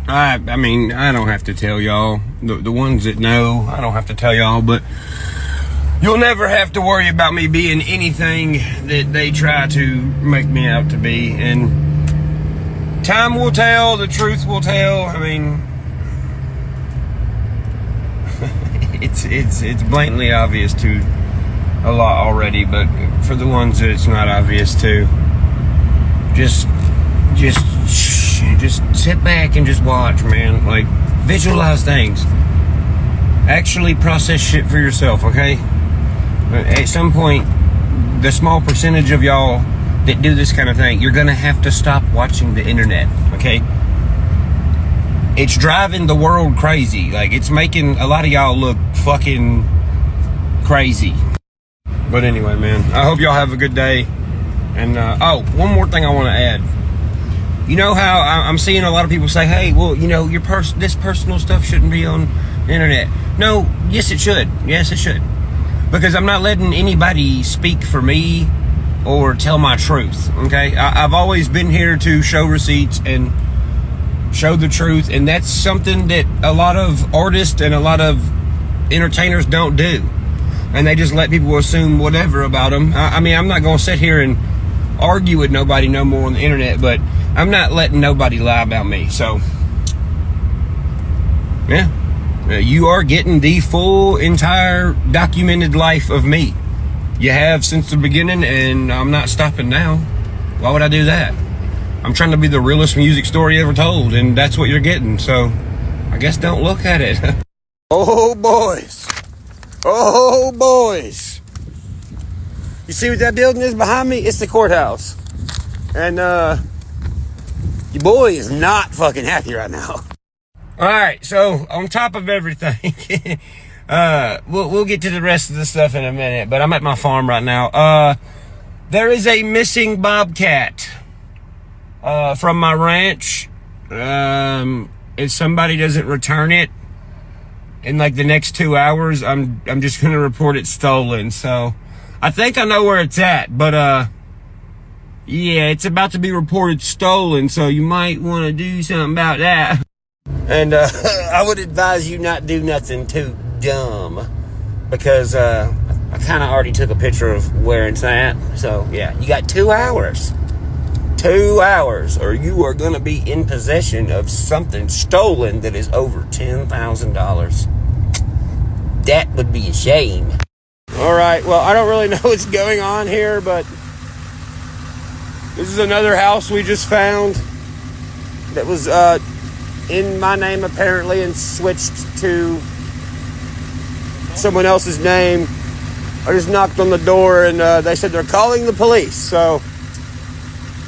I mean, I don't have to tell y'all. The ones that know, I don't have to tell y'all, but you'll never have to worry about me being anything that they try to make me out to be. And time will tell, the truth will tell. I mean, it's blatantly obvious to a lot already, but for the ones that it's not obvious to, just sit back and just watch, man. Like, visualize things. Actually process shit for yourself, okay? At some point, the small percentage of y'all that do this kind of thing, you're gonna have to stop watching the internet, okay? It's driving the world crazy. Like, it's making a lot of y'all look fucking crazy. But anyway, man, I hope y'all have a good day. And, one more thing I want to add. You know how I'm seeing a lot of people say, hey, well, you know, this personal stuff shouldn't be on the internet. No, yes, it should. Yes, it should. Because I'm not letting anybody speak for me or tell my truth, okay? I've always been here to show receipts and show the truth, and that's something that a lot of artists and a lot of entertainers don't do. And they just let people assume whatever about them. I mean, I'm not going to sit here and argue with nobody no more on the internet, but I'm not letting nobody lie about me. So, yeah, you are getting the full, entire, documented life of me. You have since the beginning, and I'm not stopping now. Why would I do that? I'm trying to be the realest music story ever told, and that's what you're getting. So, I guess don't look at it. Oh, boys. Oh, boys. You see what that building is behind me? It's the courthouse. And, your boy is not fucking happy right now. Alright, so, on top of everything, we'll get to the rest of the stuff in a minute, but I'm at my farm right now. There is a missing bobcat, from my ranch. If somebody doesn't return it in like the next 2 hours, I'm just gonna report it stolen. So I think I know where it's at, but yeah, it's about to be reported stolen, so you might want to do something about that. And I would advise you not do nothing too dumb, because I kind of already took a picture of where it's at. So yeah, you got 2 hours. 2 hours, or you are going to be in possession of something stolen that is over $10,000. That would be a shame. All right, well, I don't really know what's going on here, but this is another house we just found that was in my name apparently and switched to someone else's name. I just knocked on the door and they said they're calling the police. So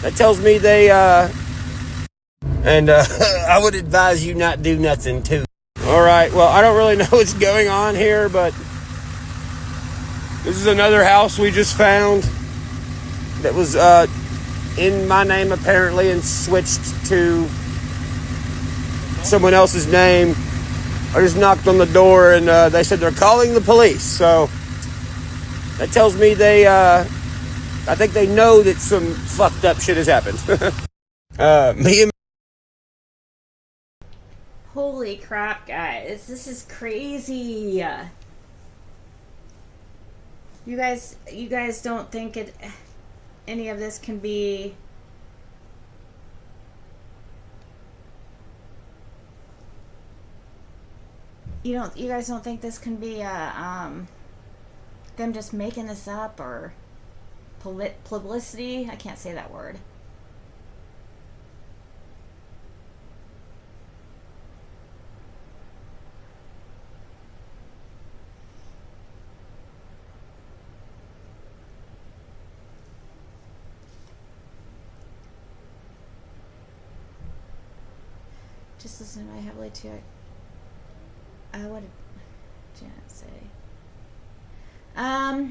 that tells me they I would advise you not do nothing too. All right, well, I don't really know what's going on here, but this is another house we just found that was in my name apparently and switched to someone else's name. I just knocked on the door and they said they're calling the police. So that tells me they I think they know that some fucked up shit has happened. Me and Holy crap, guys. This is crazy. You guys don't think any of this can be you guys don't think this can be them just making this up or publicity? I can't say that word. Just listen to my heavily to it. What did Janet say? I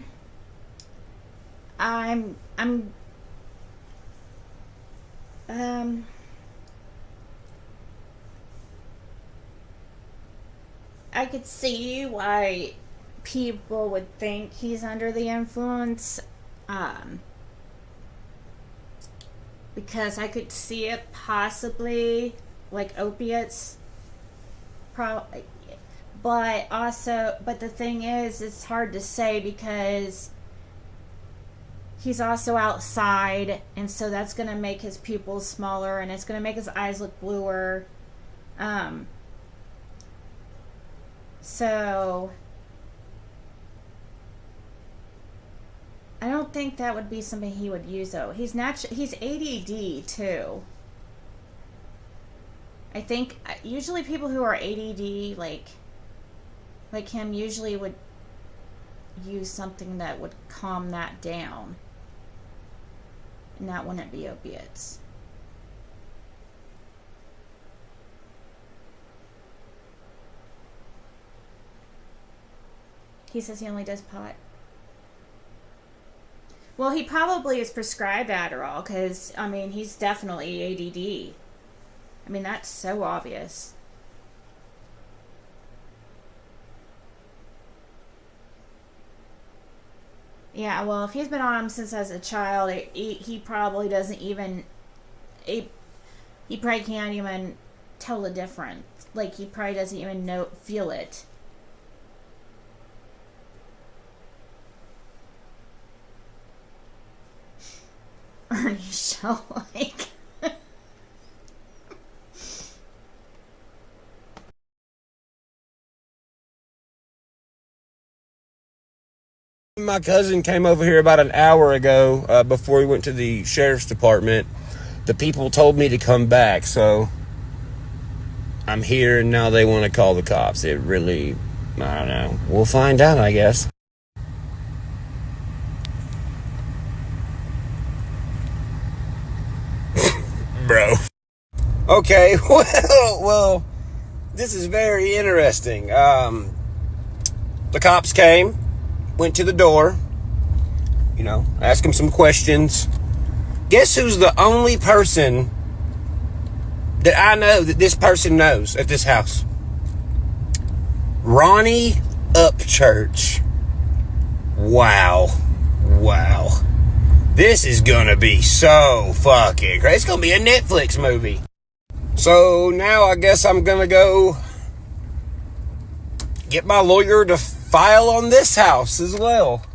could see why people would think he's under the influence, because I could see it possibly like opiates, but the thing is, it's hard to say because he's also outside, and so that's going to make his pupils smaller, and it's going to make his eyes look bluer. So I don't think that would be something he would use, though. He's ADD too. I think usually people who are ADD like him usually would use something that would calm that down, and that wouldn't be opiates. He says he only does pot. Well, he probably is prescribed Adderall because, I mean, he's definitely ADD. I mean, that's so obvious. Yeah, well, if he's been on them since as a child, he probably doesn't even... He probably can't even tell the difference. Like, he probably doesn't even feel it. Ernie show, like... My cousin came over here about an hour ago before we went to the sheriff's department. The people told me to come back, so I'm here, and now they want to call the cops. It really, I don't know. We'll find out, I guess. Bro. Okay, well, this is very interesting. The cops came, went to the door, asked him some questions. Guess who's the only person that I know that this person knows at this house? Ronnie Upchurch. Wow. This is gonna be so fucking crazy. It's gonna be a Netflix movie. So now I guess I'm gonna go get my lawyer to file on this house as well.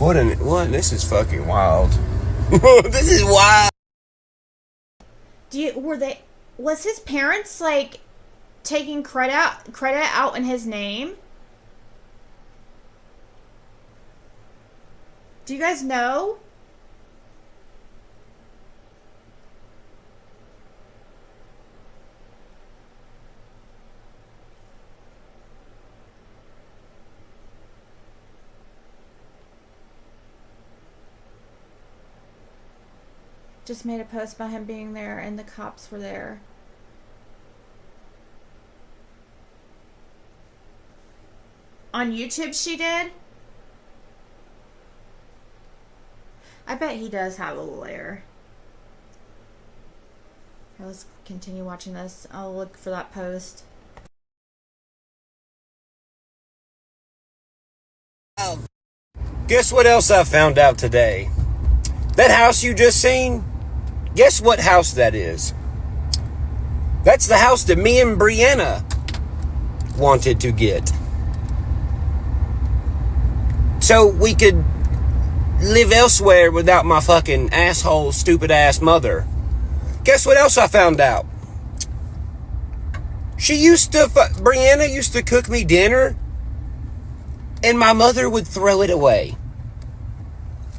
What? This is fucking wild. This is wild. Was his parents like taking credit out in his name? Do you guys know? Just made a post about him being there and the cops were there. On YouTube she did? I bet he does have a lawyer. Here, let's continue watching this. I'll look for that post. Guess what else I found out today? That house you just seen? Guess what house that is? That's the house that me and Brianna wanted to get. So we could live elsewhere without my fucking asshole, stupid ass mother. Guess what else I found out? Brianna used to cook me dinner, and my mother would throw it away.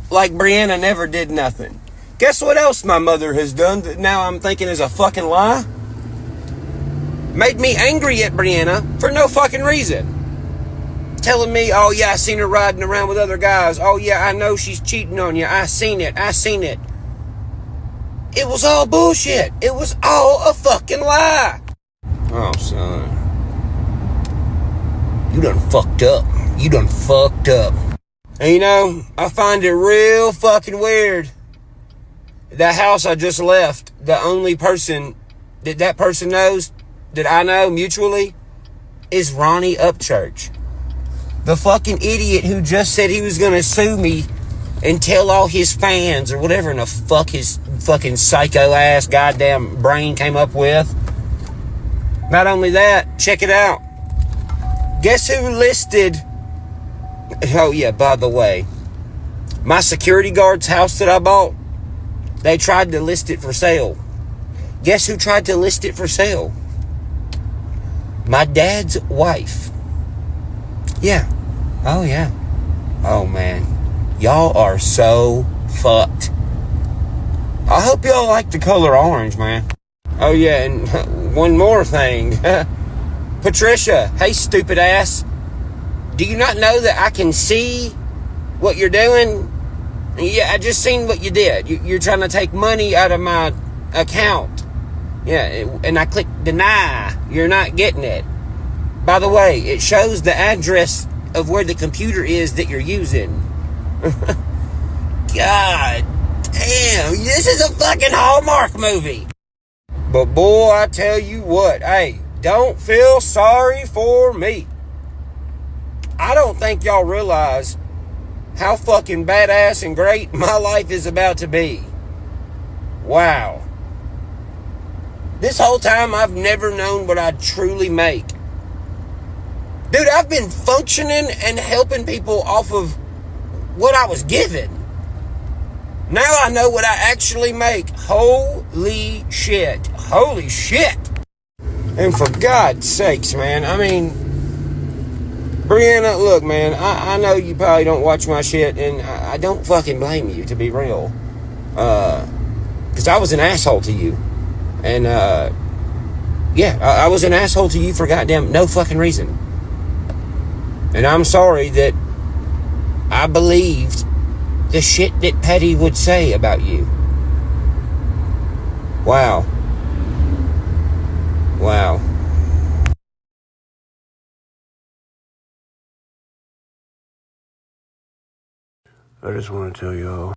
Like Brianna never did nothing. Guess what else my mother has done that now I'm thinking is a fucking lie? Made me angry at Brianna for no fucking reason. Telling me, oh yeah, I seen her riding around with other guys. Oh yeah, I know she's cheating on you. I seen it. It was all bullshit. It was all a fucking lie. Oh, son. You done fucked up. And you know, I find it real fucking weird. That house I just left, the only person that person knows, that I know mutually, is Ronnie Upchurch. The fucking idiot who just said he was gonna sue me and tell all his fans or whatever in the fuck his fucking psycho ass goddamn brain came up with. Not only that, check it out. Guess who listed... Oh yeah, by the way, my security guard's house that I bought, they tried to list it for sale. Guess who tried to list it for sale? My dad's wife. Yeah. Oh yeah. Oh man. Y'all are so fucked. I hope y'all like the color orange, man. Oh yeah, and one more thing. Patricia, hey stupid ass. Do you not know that I can see what you're doing? Yeah, I just seen what you did. You're trying to take money out of my account. Yeah, and I clicked deny. You're not getting it. By the way, it shows the address of where the computer is that you're using. God damn, this is a fucking Hallmark movie. But boy, I tell you what, hey, don't feel sorry for me. I don't think y'all realize how fucking badass and great my life is about to be. Wow. This whole time I've never known what I truly make. Dude, I've been functioning and helping people off of what I was given. Now I know what I actually make. Holy shit. Holy shit. And for God's sakes, man, I mean... Brianna, look, man, I know you probably don't watch my shit, and I don't fucking blame you, to be real. Because I was an asshole to you. And, yeah, I was an asshole to you for goddamn no fucking reason. And I'm sorry that I believed the shit that Petty would say about you. Wow. Wow. I just want to tell y'all.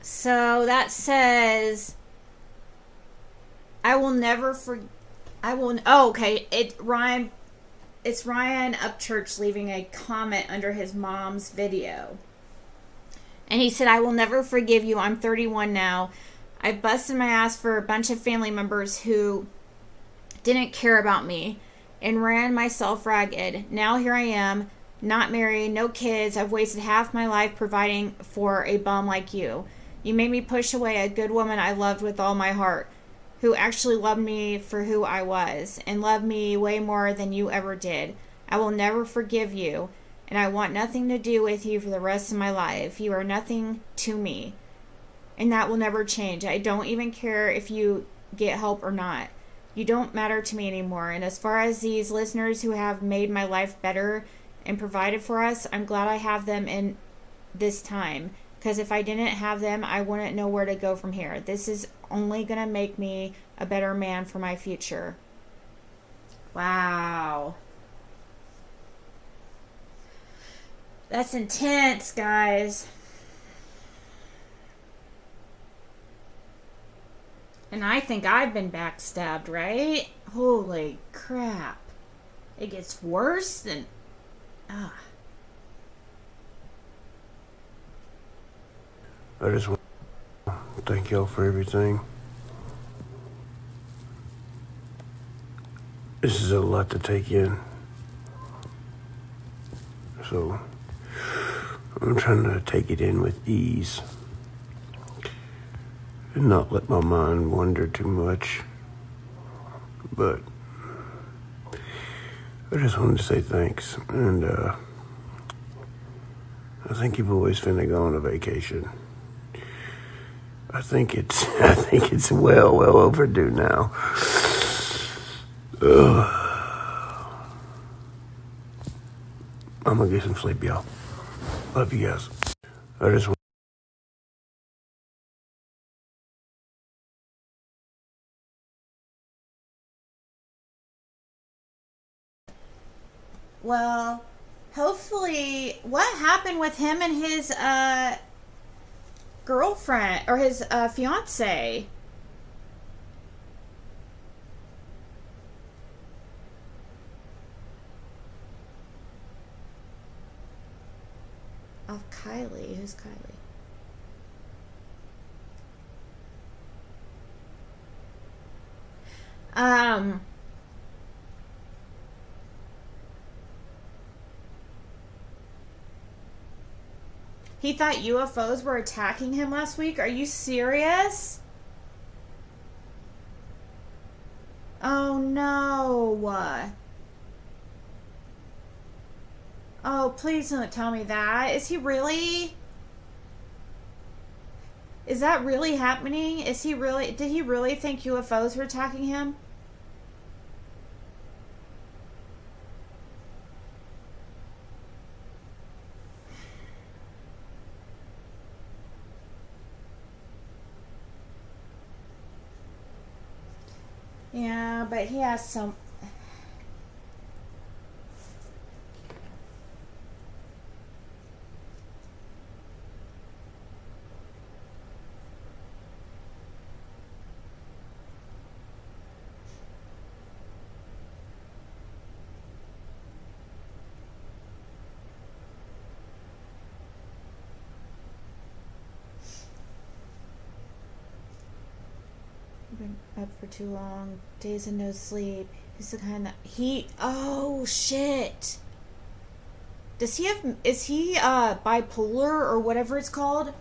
So that says, I will never oh, okay. It's Ryan Upchurch leaving a comment under his mom's video. And he said, I will never forgive you. I'm 31 now. I busted my ass for a bunch of family members who didn't care about me, and ran myself ragged. Now here I am, not married, no kids. I've wasted half my life providing for a bum like you. You made me push away a good woman I loved with all my heart, who actually loved me for who I was, and loved me way more than you ever did. I will never forgive you, and I want nothing to do with you for the rest of my life. You are nothing to me, and that will never change. I don't even care if you get help or not. You don't matter to me anymore. And as far as these listeners who have made my life better and provided for us, I'm glad I have them in this time. Because if I didn't have them, I wouldn't know where to go from here. This is only going to make me a better man for my future. Wow. That's intense, guys. And I think I've been backstabbed, right? Holy crap. It gets worse than... I just want to thank y'all for everything. This is a lot to take in. So, I'm trying to take it in with ease. And not let my mind wander too much. But I just wanted to say thanks. And I think you boys finna go on a vacation. I think it's well overdue now. I'm gonna get some sleep, y'all. Love you guys. I just want Well, hopefully, what happened with him and his girlfriend or his fiance? Oh, Kylie. Who's Kylie? He thought UFOs were attacking him last week? Are you serious? Oh no. Oh, please don't tell me that. Is he really? Is that really happening? Did he really think UFOs were attacking him? Yeah, but he has some... Been up for too long. Days of no sleep. He's the kind that oh shit. Is he bipolar or whatever it's called?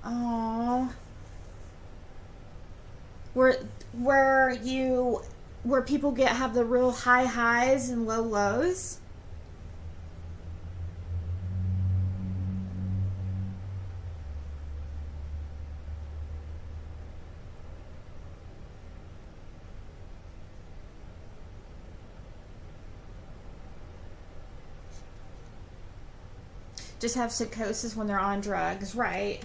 Oh. Where people have the real high highs and low lows? Just have psychosis when they're on drugs, right?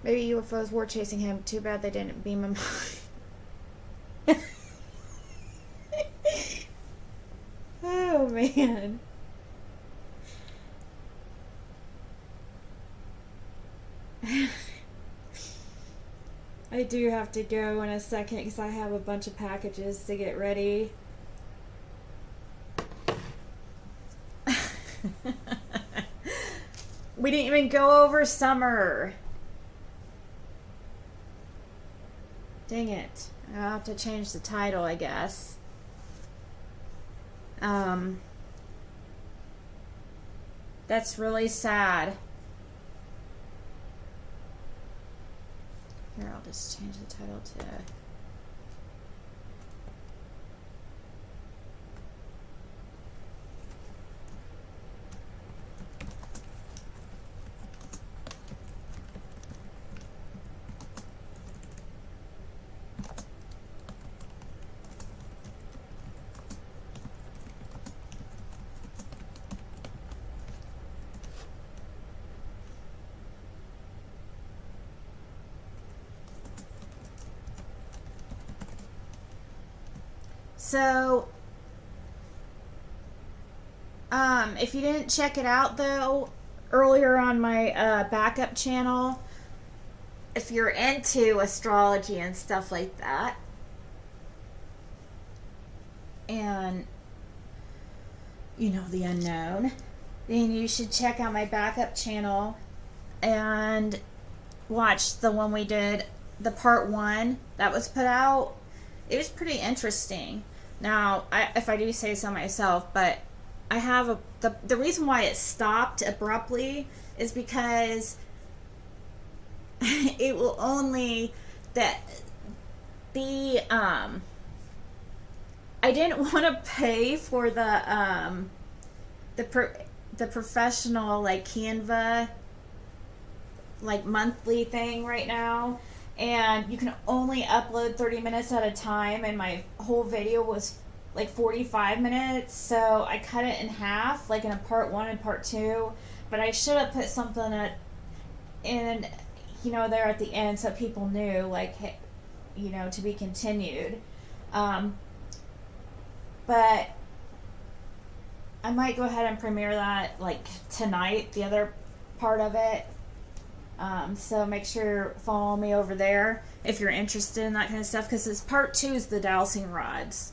Maybe UFOs were chasing him. Too bad they didn't beam him. Oh man. I do have to go in a second because I have a bunch of packages to get ready. We didn't even go over summer. Dang it. I'll have to change the title, I guess. That's really sad. Here, I'll just change the title to... So, if you didn't check it out though, earlier on my backup channel, if you're into astrology and stuff like that, and you know, the unknown, then you should check out my backup channel and watch the one we did, the part 1 that was put out. It was pretty interesting. Now, if I do say so myself, but I have the reason why it stopped abruptly is because it will only I didn't want to pay for the professional like Canva like monthly thing right now. And you can only upload 30 minutes at a time, and my whole video was like 45 minutes, so I cut it in half, like in a part 1 and part 2, but I should have put something in, you know, there at the end so people knew, like, you know, to be continued. But I might go ahead and premiere that like tonight, the other part of it. So make sure follow me over there if you're interested in that kind of stuff, because this part 2 is the dowsing rods.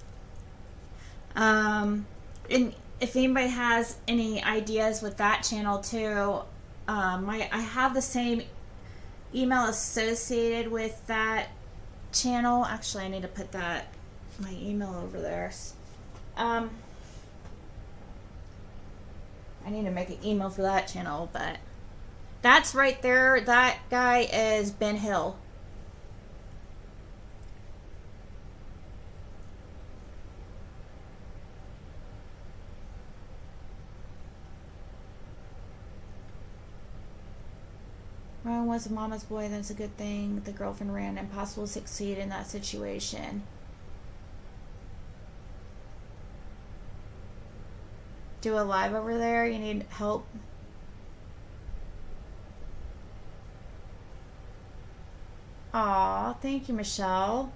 And if anybody has any ideas with that channel too, I have the same email associated with that channel. Actually, I need to put my email over there. I need to make an email for that channel, but that's right there. That guy is Ben Hill. Ryan was a mama's boy. That's a good thing. The girlfriend ran. Impossible to succeed in that situation. Do a live over there. You need help. Aw, thank you, Michelle.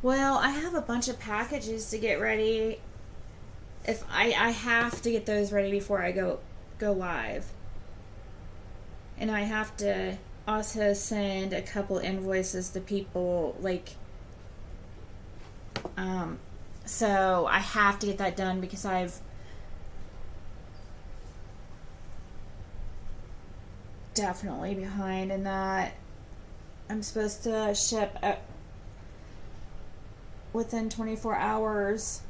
Well, I have a bunch of packages to get ready. If I have to get those ready before I go live. And I have to also send a couple invoices to people, like, so I have to get that done because I've definitely behind in that. I'm supposed to ship within 24 hours.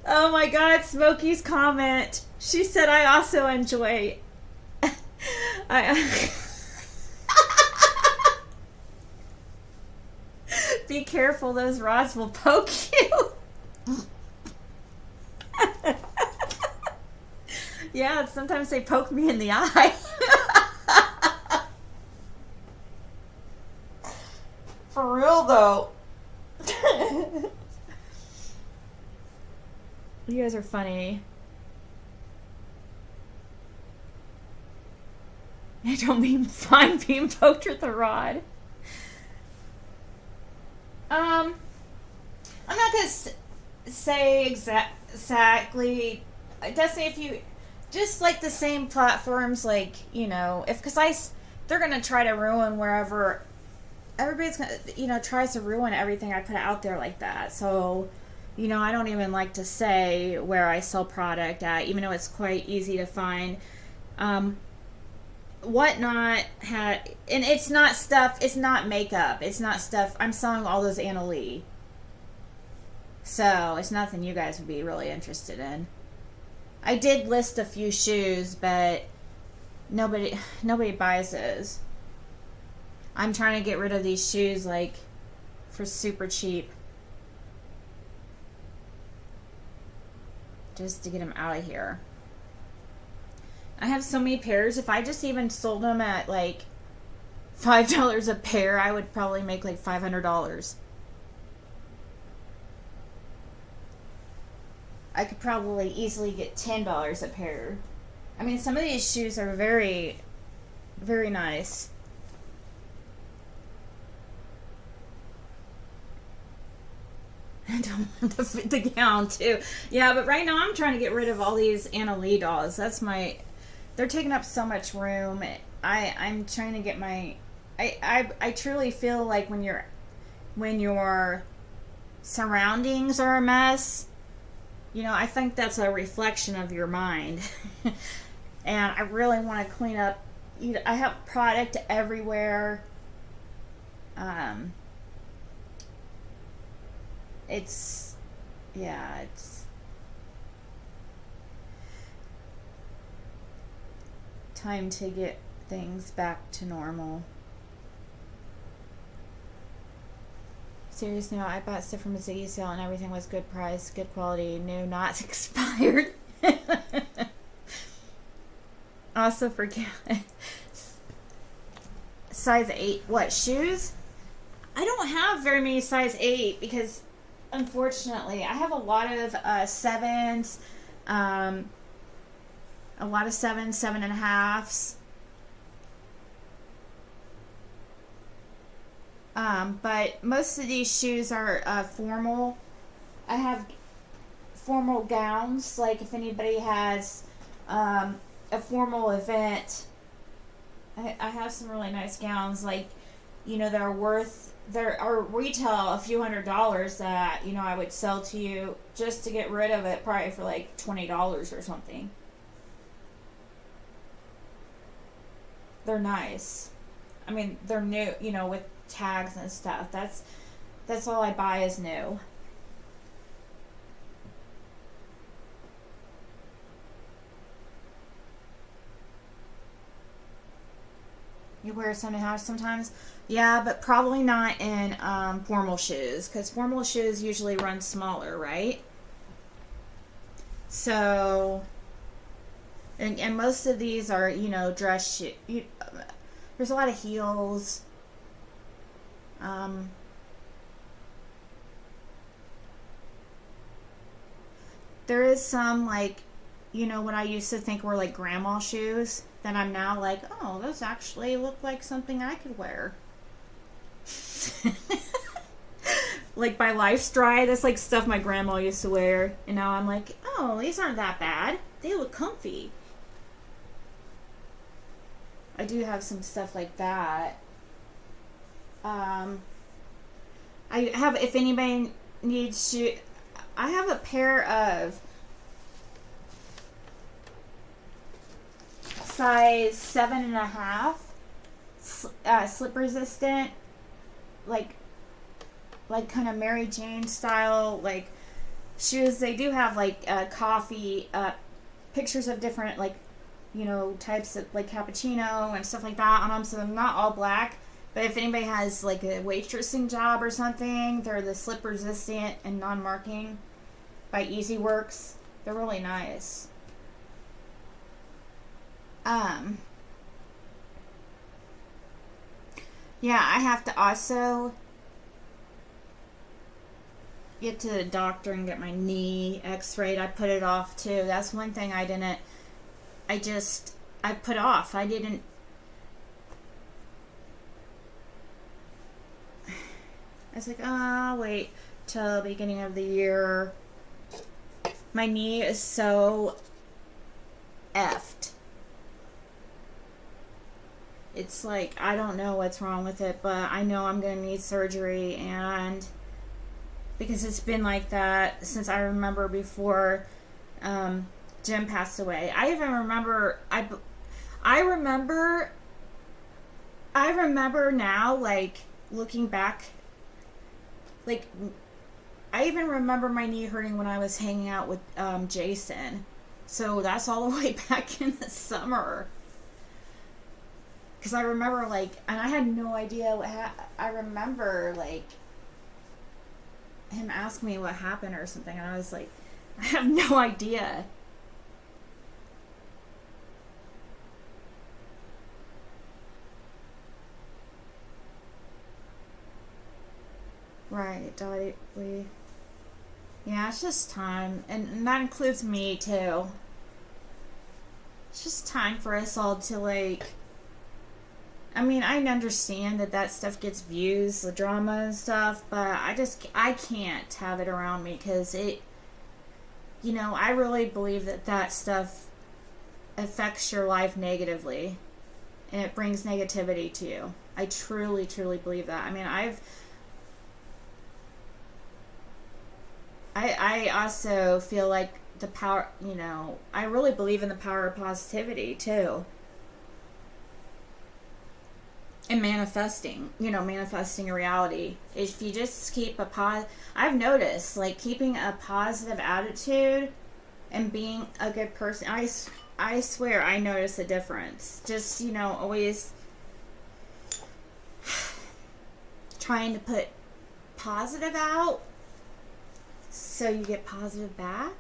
Oh my God, Smokey's comment. She said, I also enjoy. Be careful, those rods will poke you. Yeah, sometimes they poke me in the eye. For real, though. You guys are funny. I don't mean fine being poked with a rod. I'm not gonna say exactly. Definitely, if you just like the same platforms, like, you know, they're gonna try to ruin wherever everybody's gonna, you know, tries to ruin everything I put out there like that. So, you know, I don't even like to say where I sell product at, even though it's quite easy to find. Whatnot had, and it's not stuff, it's not makeup, it's not stuff. I'm selling all those Anna Lee. So, it's nothing you guys would be really interested in. I did list a few shoes, but nobody buys those. I'm trying to get rid of these shoes, like, for super cheap. Just to get them out of here. I have so many pairs. If I just even sold them at, like, $5 a pair, I would probably make, like, $500. I could probably easily get $10 a pair. I mean, some of these shoes are very, very nice. I don't want the gown too. Yeah, but right now I'm trying to get rid of all these Anna Lee dolls. They're taking up so much room. I'm trying to get I truly feel like when your surroundings are a mess, you know, I think that's a reflection of your mind. And I really want to clean up. I have product everywhere. It's time to get things back to normal. Seriously, no, I bought stuff from a Ziggy sale and everything was good price, good quality, new, not expired. Also forget size 8. What, shoes? I don't have very many size 8 because, unfortunately, I have a lot of 7s, a lot of 7s, 7.5s. But most of these shoes are formal. I have formal gowns, like if anybody has a formal event. I have some really nice gowns, like, you know, there are retail a few $100s that, you know, I would sell to you just to get rid of it, probably for like $20 or something. They're nice. I mean, they're new, you know, with tags and stuff. That's all I buy is new. You wear sometimes? Yeah, but probably not in formal shoes, because formal shoes usually run smaller, right? So, and most of these are, you know, dress shoes. There's a lot of heels. There is some, like, you know, what I used to think were like grandma shoes, that I'm now like, oh, those actually look like something I could wear. Like by Life Stride, that's like stuff my grandma used to wear, and now I'm like, oh, these aren't that bad. They look comfy. I do have some stuff like that. I have, if anybody needs shoes, I have a pair of size 7.5 slip resistant, like kind of Mary Jane style, like shoes. They do have like coffee pictures of different, like, you know, types of like cappuccino and stuff like that on them, so they're not all black. But if anybody has like a waitressing job or something, they're the slip resistant and non-marking by Easy Works. They're really nice. Yeah, I have to also get to the doctor and get my knee x-rayed. I put it off too. That's one thing I put off. I was like, wait till the beginning of the year. My knee is so effed. It's like, I don't know what's wrong with it, but I know I'm going to need surgery, and because it's been like that since I remember before Jim passed away. I even remember, I remember now, like, looking back, like, I even remember my knee hurting when I was hanging out with Jason. So that's all the way back in the summer. Because I remember, like, and I had no idea what I remember, like, him ask me what happened or something, and I was like, I have no idea. Right, Dottie Lee. Yeah, it's just time, and that includes me too. It's just time for us all to, like, I mean, I understand that stuff gets views, the drama and stuff, but I can't have it around me, because it, you know, I really believe that stuff affects your life negatively, and it brings negativity to you. I truly, truly believe that. I mean, I also feel like the power, you know, I really believe in the power of positivity too. And manifesting a reality. If you just keep I've noticed, like, keeping a positive attitude and being a good person, I swear I notice a difference. Just, you know, always trying to put positive out so you get positive back.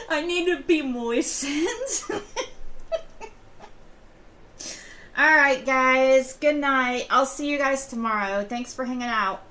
I need to be moistened. Alright, guys. Good night. I'll see you guys tomorrow. Thanks for hanging out.